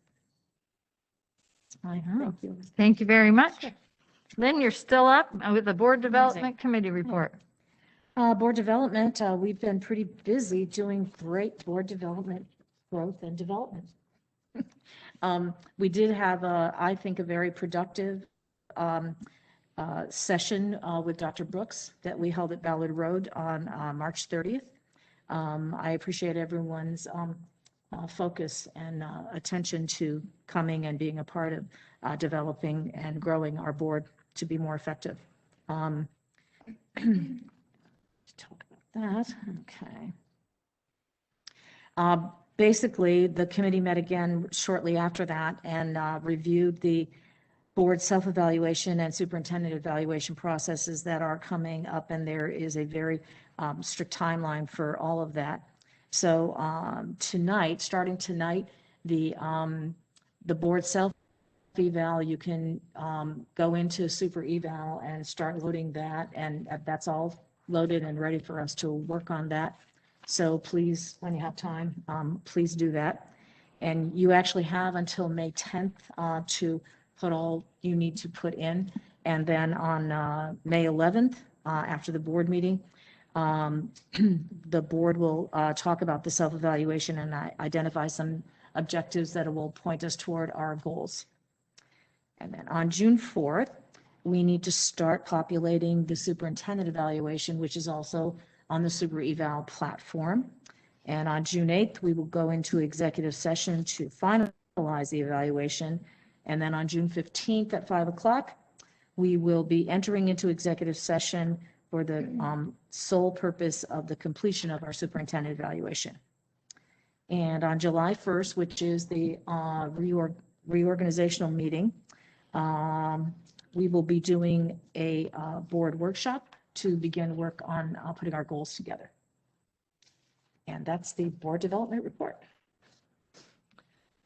Thank you very much. Lynn, you're still up with the Board Development Committee report. Board development, we've been pretty busy doing great board development growth and development. We did have, I think, a very productive session with Dr. Brooks that we held at Ballard Road on March 30th. I appreciate everyone's focus and attention to coming and being a part of developing and growing our board to be more effective. Talk about that. Okay. Basically, the committee met again shortly after that and reviewed the board self-evaluation and superintendent evaluation processes that are coming up, and there is a very strict timeline for all of that. So starting tonight, the board self-eval, you can go into super eval and start loading that, and that's all loaded and ready for us to work on that. So please, when you have time, please do that. And you actually have until May 10th to put all you need to put in. And then on May 11th, after the board meeting, the board will talk about the self-evaluation and identify some objectives that will point us toward our goals. And then on June 4th, we need to start populating the superintendent evaluation, which is also on the Super Eval platform. And on June 8th, we will go into executive session to finalize the evaluation. And then on June 15th at 5 o'clock, we will be entering into executive session for the sole purpose of the completion of our superintendent evaluation. And on July 1st, which is the reorganizational meeting, we will be doing a board workshop to begin work on putting our goals together. And that's the board development report.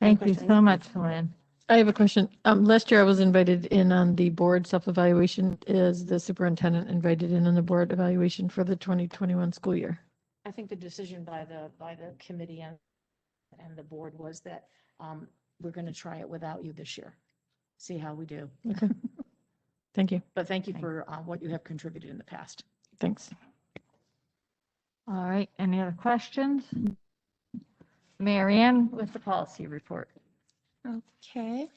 Thank you so much, Lynn. I have a question. Last year I was invited in on the board self-evaluation. Is the superintendent invited in on the board evaluation for the 2021 school year? I think the decision by the committee and the board was that we're going to try it without you this year. See how we do. Okay. Thank you. But thank you for what you have contributed in the past. Thanks. All right, any other questions? Marianne with the policy report. Okay.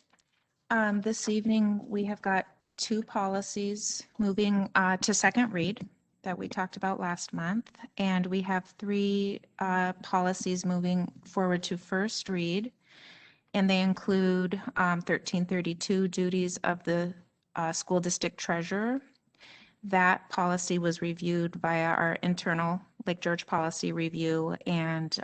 This evening, we have got 2 policies moving to second read that we talked about last month. And we have 3 policies moving forward to first read. And they include 1332 duties of the school district treasurer. That policy was reviewed via our internal Lake George policy review, and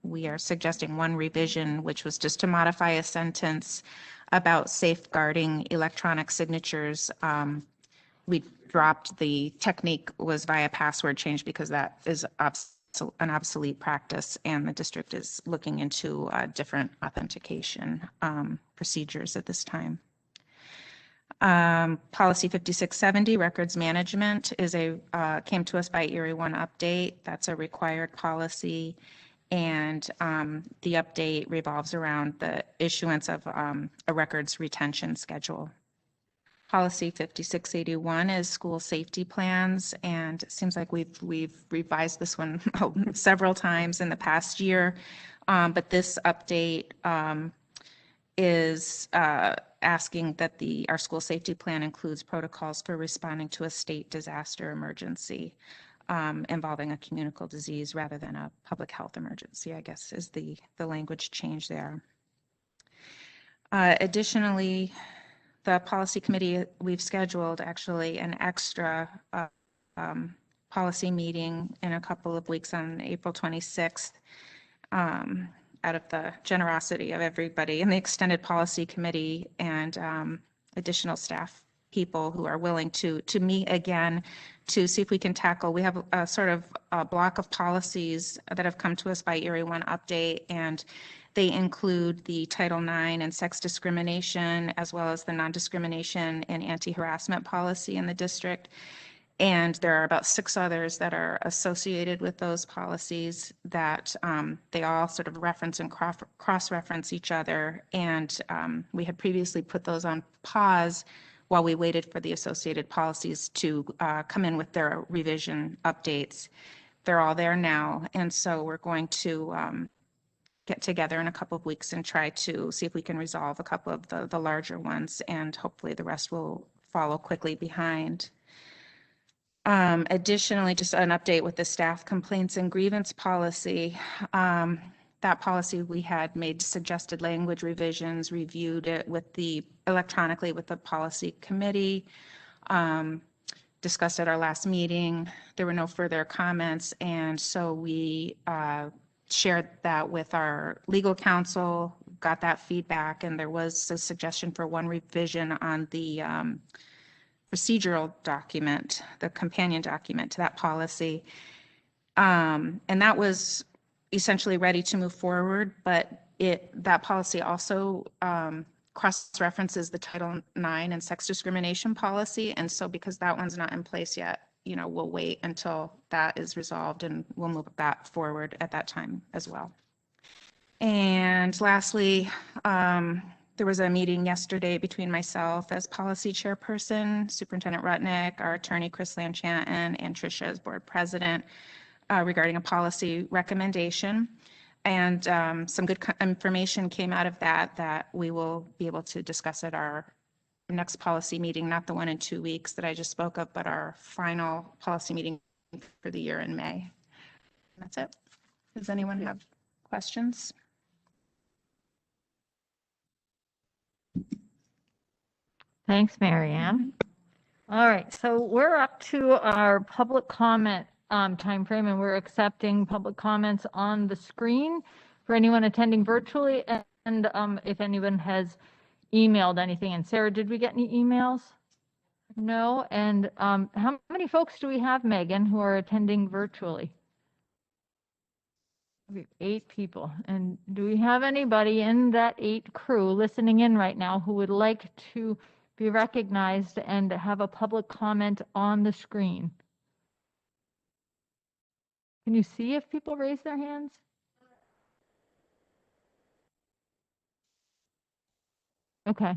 we are suggesting one revision, which was just to modify a sentence about safeguarding electronic signatures. We dropped the technique was via password change because that is an obsolete practice, and the district is looking into different authentication procedures at this time. Policy 5670, records management, came to us by Erie One Update. That's a required policy. And the update revolves around the issuance of a records retention schedule. Policy 5681 is school safety plans, and it seems like we've revised this one several times in the past year. But this update is asking that our school safety plan includes protocols for responding to a state disaster emergency involving a communicable disease rather than a public health emergency, I guess, is the language change there. Additionally, the policy committee, we've scheduled actually an extra policy meeting in a couple of weeks on April 26th. Out of the generosity of everybody in the extended policy committee and additional staff people who are willing to meet again to see if we can tackle. We have a sort of a block of policies that have come to us by Erie One Update, and they include the Title IX and sex discrimination, as well as the non-discrimination and anti-harassment policy in the district. And there are about 6 others that are associated with those policies that they all sort of reference and cross-reference each other. And we had previously put those on pause while we waited for the associated policies to come in with their revision updates. They're all there now. And so we're going to get together in a couple of weeks and try to see if we can resolve a couple of the larger ones, and hopefully the rest will follow quickly behind. Additionally, just an update with the staff complaints and grievance policy. That policy, we had made suggested language revisions, reviewed it electronically with the policy committee, discussed at our last meeting. There were no further comments, and so we shared that with our legal counsel, got that feedback, and there was a suggestion for one revision on the procedural document, the companion document to that policy. And that was essentially ready to move forward, but that policy also cross-references the Title IX and sex discrimination policy. And so because that one's not in place yet, we'll wait until that is resolved, and we'll move that forward at that time as well. And lastly, there was a meeting yesterday between myself as policy chairperson, Superintendent Rutnick, our attorney Chris Lanchanton, and Tricia as board president regarding a policy recommendation. And some good information came out of that we will be able to discuss at our next policy meeting, not the one in 2 weeks that I just spoke of, but our final policy meeting for the year in May. And that's it. Does anyone have questions? Thanks, Marianne. All right, so we're up to our public comment timeframe, and we're accepting public comments on the screen for anyone attending virtually, and if anyone has emailed anything. And Sarah, did we get any emails? No. And how many folks do we have, Megan, who are attending virtually? We have 8 people. And do we have anybody in that 8 crew listening in right now who would like to be recognized and have a public comment on the screen? Can you see if people raise their hands? Okay.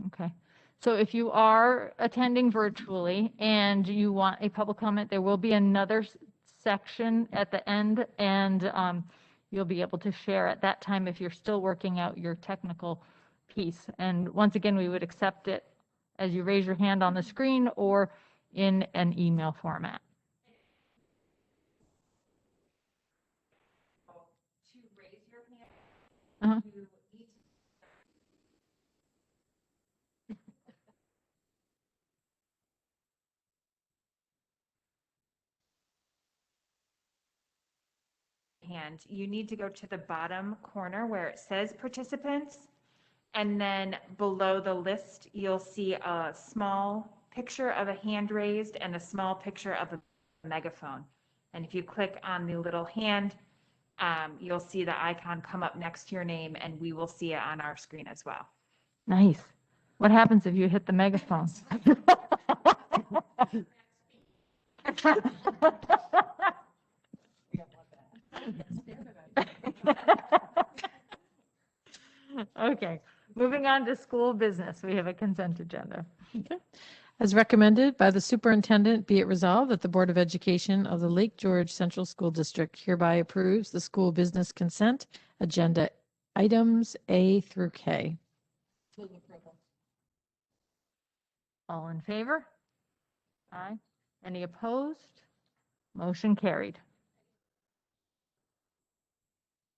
Okay. So if you are attending virtually and you want a public comment, there will be another section at the end, and you'll be able to share at that time if you're still working out your technical piece. And once again, we would accept it as you raise your hand on the screen or in an email format. To raise your hand, Uh-huh. you need hand, you need to go to the bottom corner where it says participants. And then below the list, you'll see a small picture of a hand raised and a small picture of a megaphone. And if you click on the little hand, you'll see the icon come up next to your name, and we will see it on our screen as well. Nice. What happens if you hit the megaphone? Okay, moving on to school business. We have a consent agenda. Okay. As recommended by the superintendent, be it resolved that the Board of Education of the Lake George Central School District hereby approves the school business consent agenda items A through K. All in favor? Aye. Any opposed? Motion carried.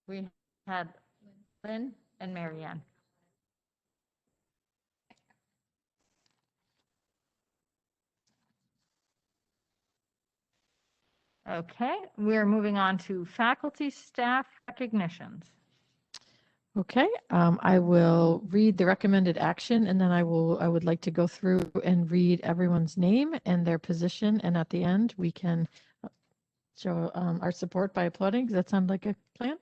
We had Lynn and Mary Ann. Okay, we're moving on to faculty staff recognitions. Okay, I will read the recommended action and then I would like to go through and read everyone's name and their position. And at the end, we can show our support by applauding. Does that sound like a plan?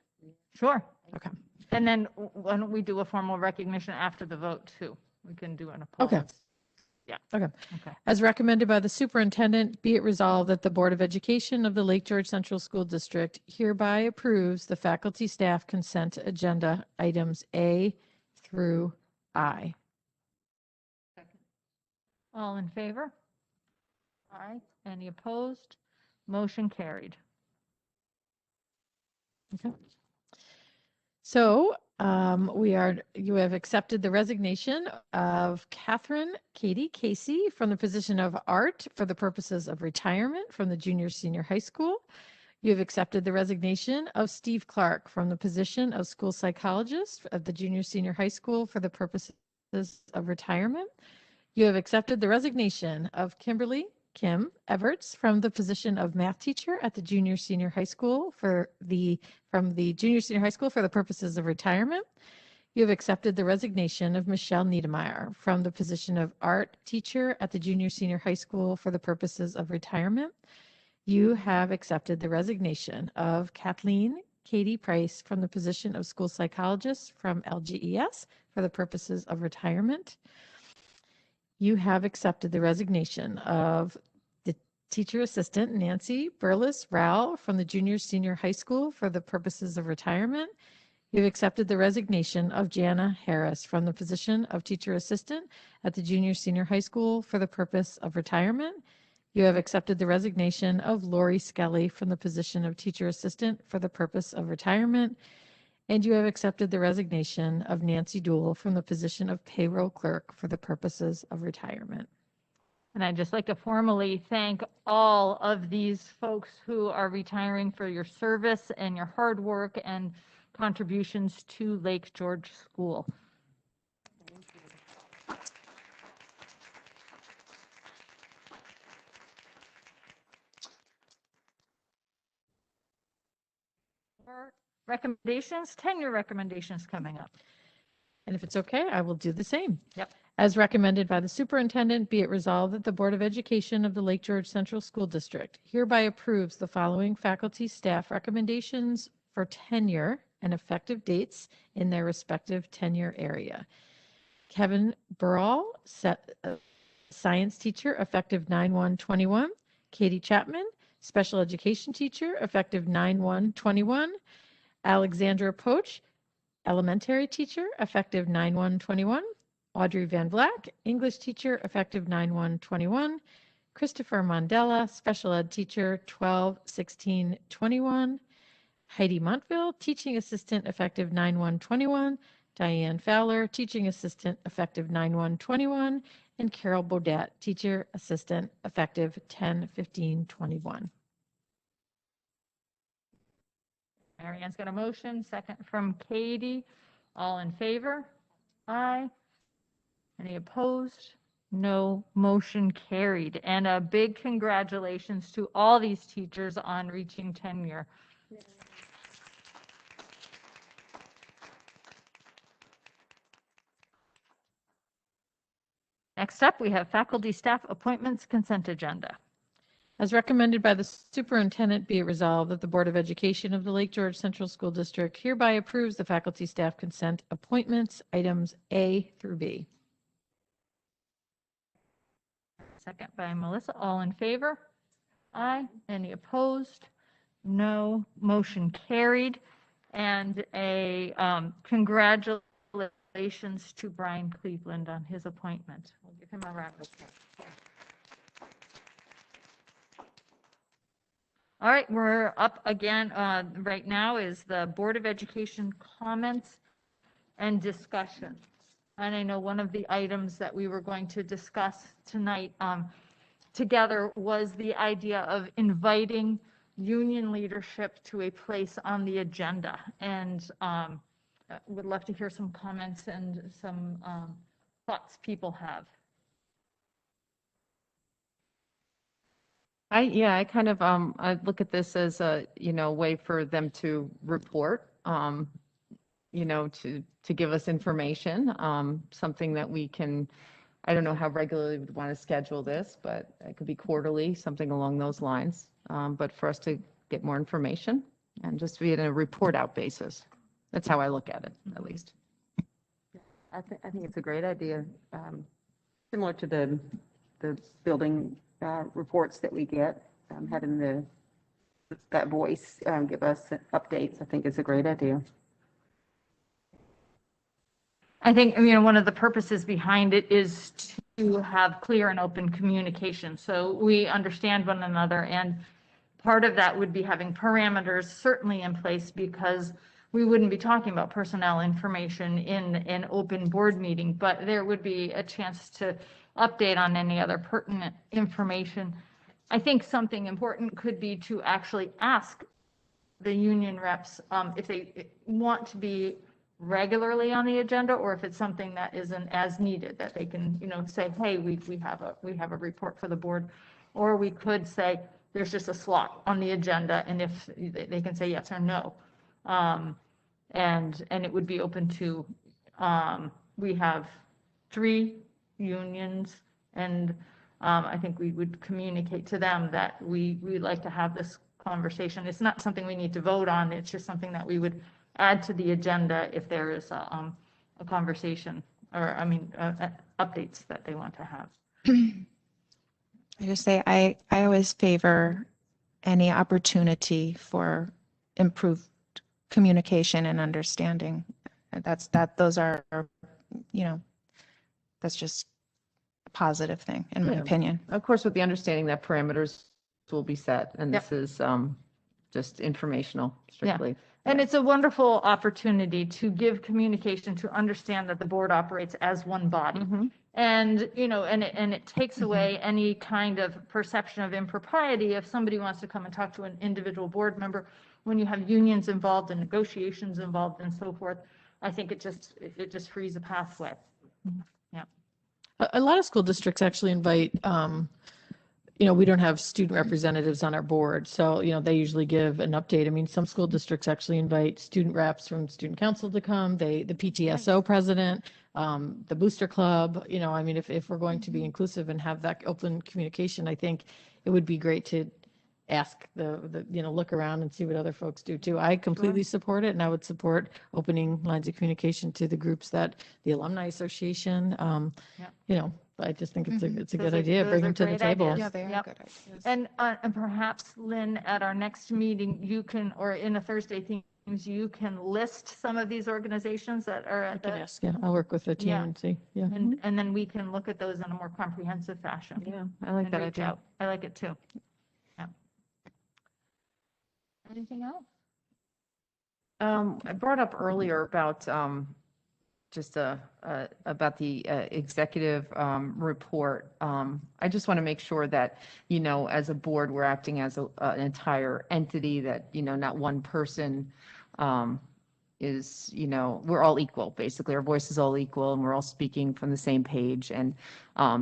Sure. Okay. And then why don't we do a formal recognition after the vote too? We can do an applause. Okay. Yeah. Okay. Okay. As recommended by the superintendent, be it resolved that the Board of Education of the Lake George Central School District hereby approves the faculty staff consent agenda items A through I. All in favor? Aye. Any opposed? Motion carried. Okay. So you have accepted the resignation of Catherine Katie Casey from the position of art for the purposes of retirement from the junior senior high school. You have accepted the resignation of Steve Clark from the position of school psychologist at the junior senior high school for the purposes of retirement. You have accepted the resignation of Kimberly Kim Everts from the position of math teacher at the junior senior high school from the junior senior high school for the purposes of retirement. You have accepted the resignation of Michelle Niedermeyer from the position of art teacher at the junior senior high school for the purposes of retirement. You have accepted the resignation of Kathleen Katie Price from the position of school psychologist from LGES for the purposes of retirement. You have accepted the resignation of the teacher assistant Nancy Burles Rao from the junior senior high school for the purposes of retirement. You've accepted the resignation of Jana Harris from the position of teacher assistant at the junior senior high school for the purpose of retirement. You have accepted the resignation of Lori Skelly from the position of teacher assistant for the purpose of retirement. And you have accepted the resignation of Nancy Dool from the position of payroll clerk for the purposes of retirement. And I'd just like to formally thank all of these folks who are retiring for your service and your hard work and contributions to Lake George School. Recommendations, tenure recommendations coming up. And if it's okay, I will do the same. Yep. As recommended by the superintendent, be it resolved that the Board of Education of the Lake George Central School District hereby approves the following faculty staff recommendations for tenure and effective dates in their respective tenure area. Kevin Burrell, science teacher, effective 9/1/21. Katie Chapman, special education teacher, effective 9/1/21. Alexandra Poach, elementary teacher, effective 9/1/21. Audrey Van Vlack, English teacher, effective 9/1/21. Christopher Mandela, special ed teacher, 12/16/21. Heidi Montville, teaching assistant, effective 9/1/21. Diane Fowler, teaching assistant, effective 9/1/21. And Carol Bodette, teacher assistant, effective 10/15/21. Mary Ann's got a motion, second from Katie. All in favor? Aye. Any opposed? No. Motion carried. And a big congratulations to all these teachers on reaching tenure. Next up, we have faculty staff appointments consent agenda. As recommended by the superintendent, be it resolved that the Board of Education of the Lake George Central School District hereby approves the faculty staff consent appointments, items A through B. Second by Melissa. All in favor? Aye. Any opposed? No. Motion carried. And a congratulations to Brian Cleveland on his appointment. We'll give him a round of applause. All right, we're up again. Right now is the Board of Education comments and discussion. And I know one of the items that we were going to discuss tonight together was the idea of inviting union leadership to a place on the agenda. And would love to hear some comments and some thoughts people have. I kind of, I look at this as a, way for them to report, to give us information, something that we can, I don't know how regularly we'd want to schedule this, but it could be quarterly, something along those lines. But for us to get more information and just be in a report out basis. That's how I look at it, at least. I think it's a great idea, similar to the building reports that we get, having that voice give us updates. I think it's a great idea. I think, one of the purposes behind it is to have clear and open communication. So we understand one another, and part of that would be having parameters certainly in place, because we wouldn't be talking about personnel information in an open board meeting, but there would be a chance to update on any other pertinent information. I think something important could be to actually ask the union reps if they want to be regularly on the agenda, or if it's something that isn't as needed, that they can, say, hey, we have a report for the board, or we could say there's just a slot on the agenda, and if they can say yes or no, and it would be open to, we have 3 unions, and I think we would communicate to them that we'd like to have this conversation. It's not something we need to vote on. It's just something that we would add to the agenda if there is a conversation, or updates that they want to have. I just say I always favor any opportunity for improved communication and understanding. Those are, that's just a positive thing in my opinion. Of course, with the understanding that parameters will be set, and this is just informational strictly. And it's a wonderful opportunity to give communication, to understand that the board operates as one body. And, and it takes away any kind of perception of impropriety if somebody wants to come and talk to an individual board member. When you have unions involved and negotiations involved and so forth, I think it just frees a pathway. Yeah. A lot of school districts actually invite, we don't have student representatives on our board, so, they usually give an update. Some school districts actually invite student reps from student council to come, the PTSO president, the booster club, if we're going to be inclusive and have that open communication, I think it would be great to ask look around and see what other folks do too. I completely support it, and I would support opening lines of communication to the groups that the Alumni Association, I just think it's a good idea. Bring them to the table. Yeah, they are good ideas. And perhaps, Lynn, at our next meeting, you can, or in a Thursday themes, you can list some of these organizations that are at I can the, ask, I'll work with the team and see, and then we can look at those in a more comprehensive fashion. Yeah, I like and that reach idea. out. I like it too. Yeah. Anything else? I brought up earlier about just about the executive report. I just want to make sure that, as a board, we're acting as an entire entity, that, not one person is, we're all equal, basically. Our voice is all equal, and we're all speaking from the same page. And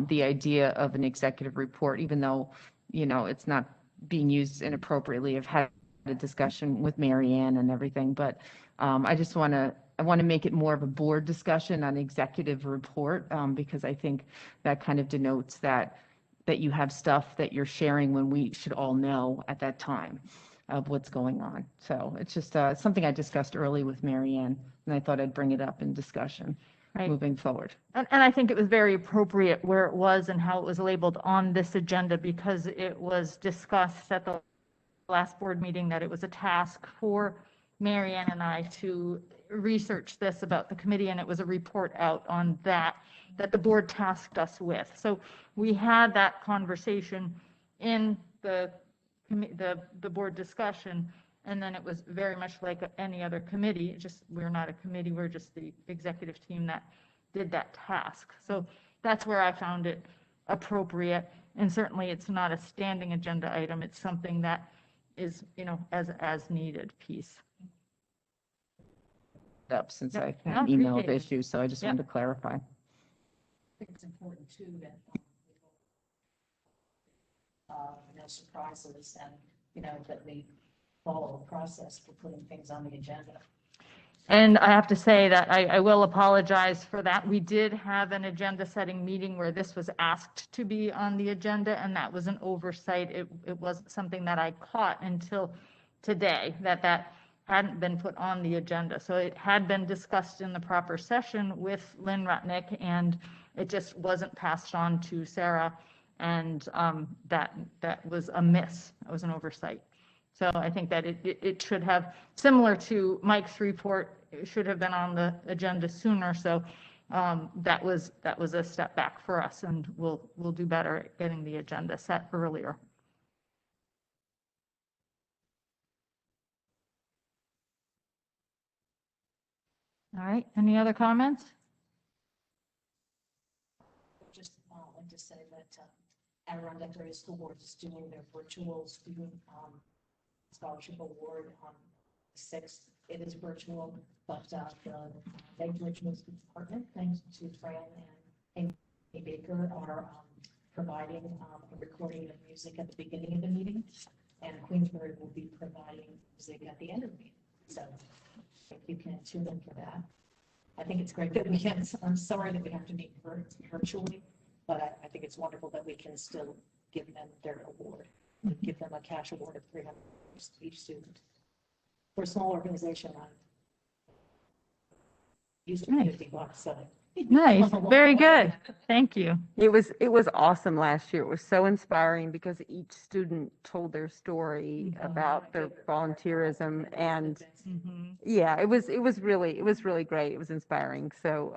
the idea of an executive report, even though, it's not being used inappropriately, I've had a discussion with Mary Ann and everything, but I just want to make it more of a board discussion on executive report, because I think that kind of denotes that, that you have stuff that you're sharing when we should all know at that time of what's going on. So it's just something I discussed early with Mary Ann, and I thought I'd bring it up in discussion Right. moving forward. And I think it was very appropriate where it was and how it was labeled on this agenda, because it was discussed at the last board meeting that it was a task for Mary Ann and I to research this about the committee, and it was a report out on that the board tasked us with. So we had that conversation in the board discussion, and then it was very much like any other committee. It's just, we're not a committee, we're just the executive team that did that task. So that's where I found it appropriate. And certainly it's not a standing agenda item. It's something that is, as needed piece. Up since I Yep. had No, emailed appreciate it. issues, so I just Yep. wanted to clarify. I think it's important too that no surprises and, that we follow a process for putting things on the agenda. And I have to say that I will apologize for that. We did have an agenda setting meeting where this was asked to be on the agenda, and that was an oversight. It wasn't something that I caught until today, that hadn't been put on the agenda. So it had been discussed in the proper session with Lynn Rutnick, and it just wasn't passed on to Sarah. And that was a miss. It was an oversight. So I think that it should have, similar to Mike's report, it should have been on the agenda sooner. So that was a step back for us, and we'll do better at getting the agenda set earlier. All right, any other comments? Just want to say that Adirondack Area School Board is doing their virtual student scholarship award on the 6th. It is virtual, but the Lake George Music Department, thanks to Fran and Amy Baker, are providing a recording of music at the beginning of the meeting, and Queensbury will be providing music at the end of the meeting. So if you can tune in for that. I think it's great that we can, I'm sorry that we have to meet virtually, but I think it's wonderful that we can still give them their award, give them a cash award of $300 each student. For a small organization, I'm used to $50, so. Nice, very good. Thank you. It was awesome last year. It was so inspiring because each student told their story about their volunteerism, and yeah, it was really great. It was inspiring. So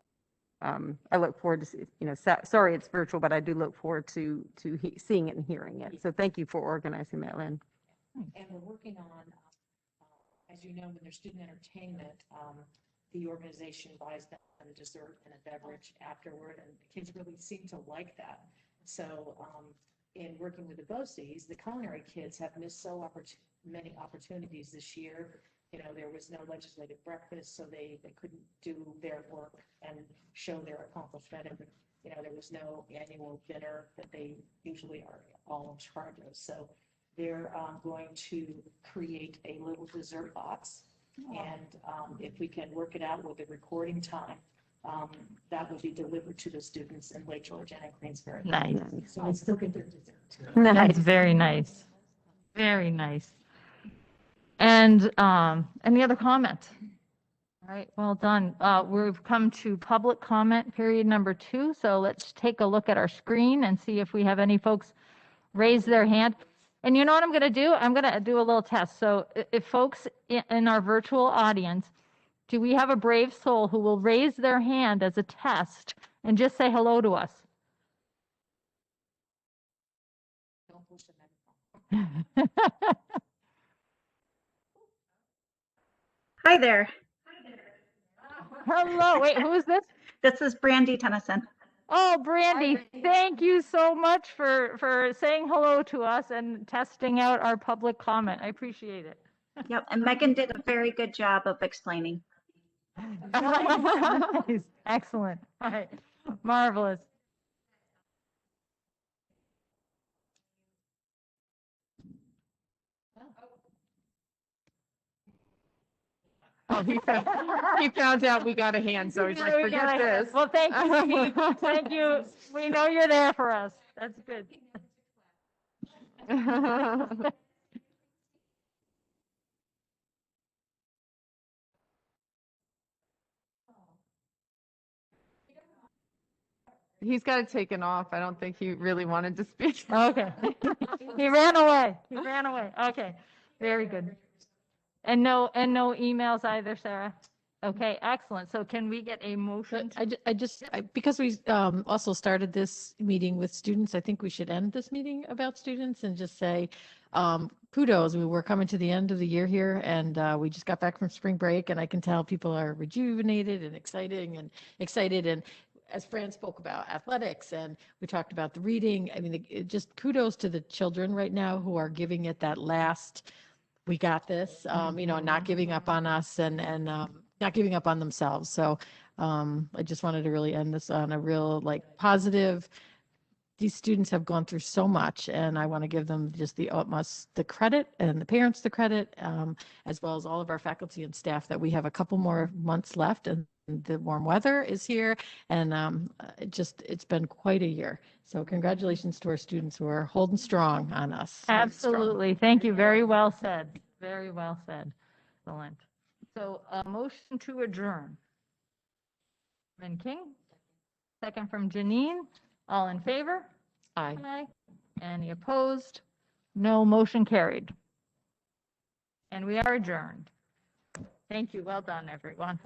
I look forward to, sorry it's virtual, but I do look forward to seeing it and hearing it. So thank you for organizing that, Lynn. And we're working on, as you know, when there's student entertainment, the organization buys them a dessert and a beverage afterward, and the kids really seem to like that. So in working with the BOCES, the culinary kids have missed so many opportunities this year. There was no legislative breakfast, so they couldn't do their work and show their accomplishment. And, there was no annual dinner that they usually are all in charge of. So they're going to create a little dessert box. And if we can work it out with the recording time, that will be delivered to the students in Lake George and in Queensbury. Nice. So they still get their dessert. That's very nice. Very nice. And any other comments? All right, well done. We've come to public comment period number 2. So let's take a look at our screen and see if we have any folks raise their hand. And you know what I'm going to do? I'm going to do a little test. So if folks in our virtual audience, do we have a brave soul who will raise their hand as a test and just say hello to us? Don't push the microphone. Hi there. Hello. Wait, who is this? This is Brandy Tennyson. Oh, Brandy, thank you so much for saying hello to us and testing out our public comment. I appreciate it. Yep, and Megan did a very good job of explaining. Nice. Excellent. All right. Marvelous. Oh, he found out we got a hand, so he's like, forget this. Well, thank you, Steve. Thank you. We know you're there for us. That's good. He's got it taken off. I don't think he really wanted to speak. Okay. He ran away. He ran away. Okay, very good. And no emails either, Sarah? Okay, excellent. So can we get a motion? Because we also started this meeting with students, I think we should end this meeting about students and just say kudos. We're coming to the end of the year here, and we just got back from spring break, and I can tell people are rejuvenated and excited. And as Fran spoke about athletics, and we talked about the reading, I mean, just kudos to the children right now who are giving it that last, we got this, not giving up on us and not giving up on themselves. So I just wanted to really end this on a real positive. These students have gone through so much, and I want to give them just the utmost, the credit, and the parents the credit, as well as all of our faculty and staff, that we have a couple more months left, and the warm weather is here, and it's been quite a year. So congratulations to our students who are holding strong on us. Absolutely. Thank you. Very well said. Very well said. Excellent. So a motion to adjourn. Min King, second from Janine. All in favor? Aye. Aye. Any opposed? No, motion carried. And we are adjourned. Thank you. Well done, everyone.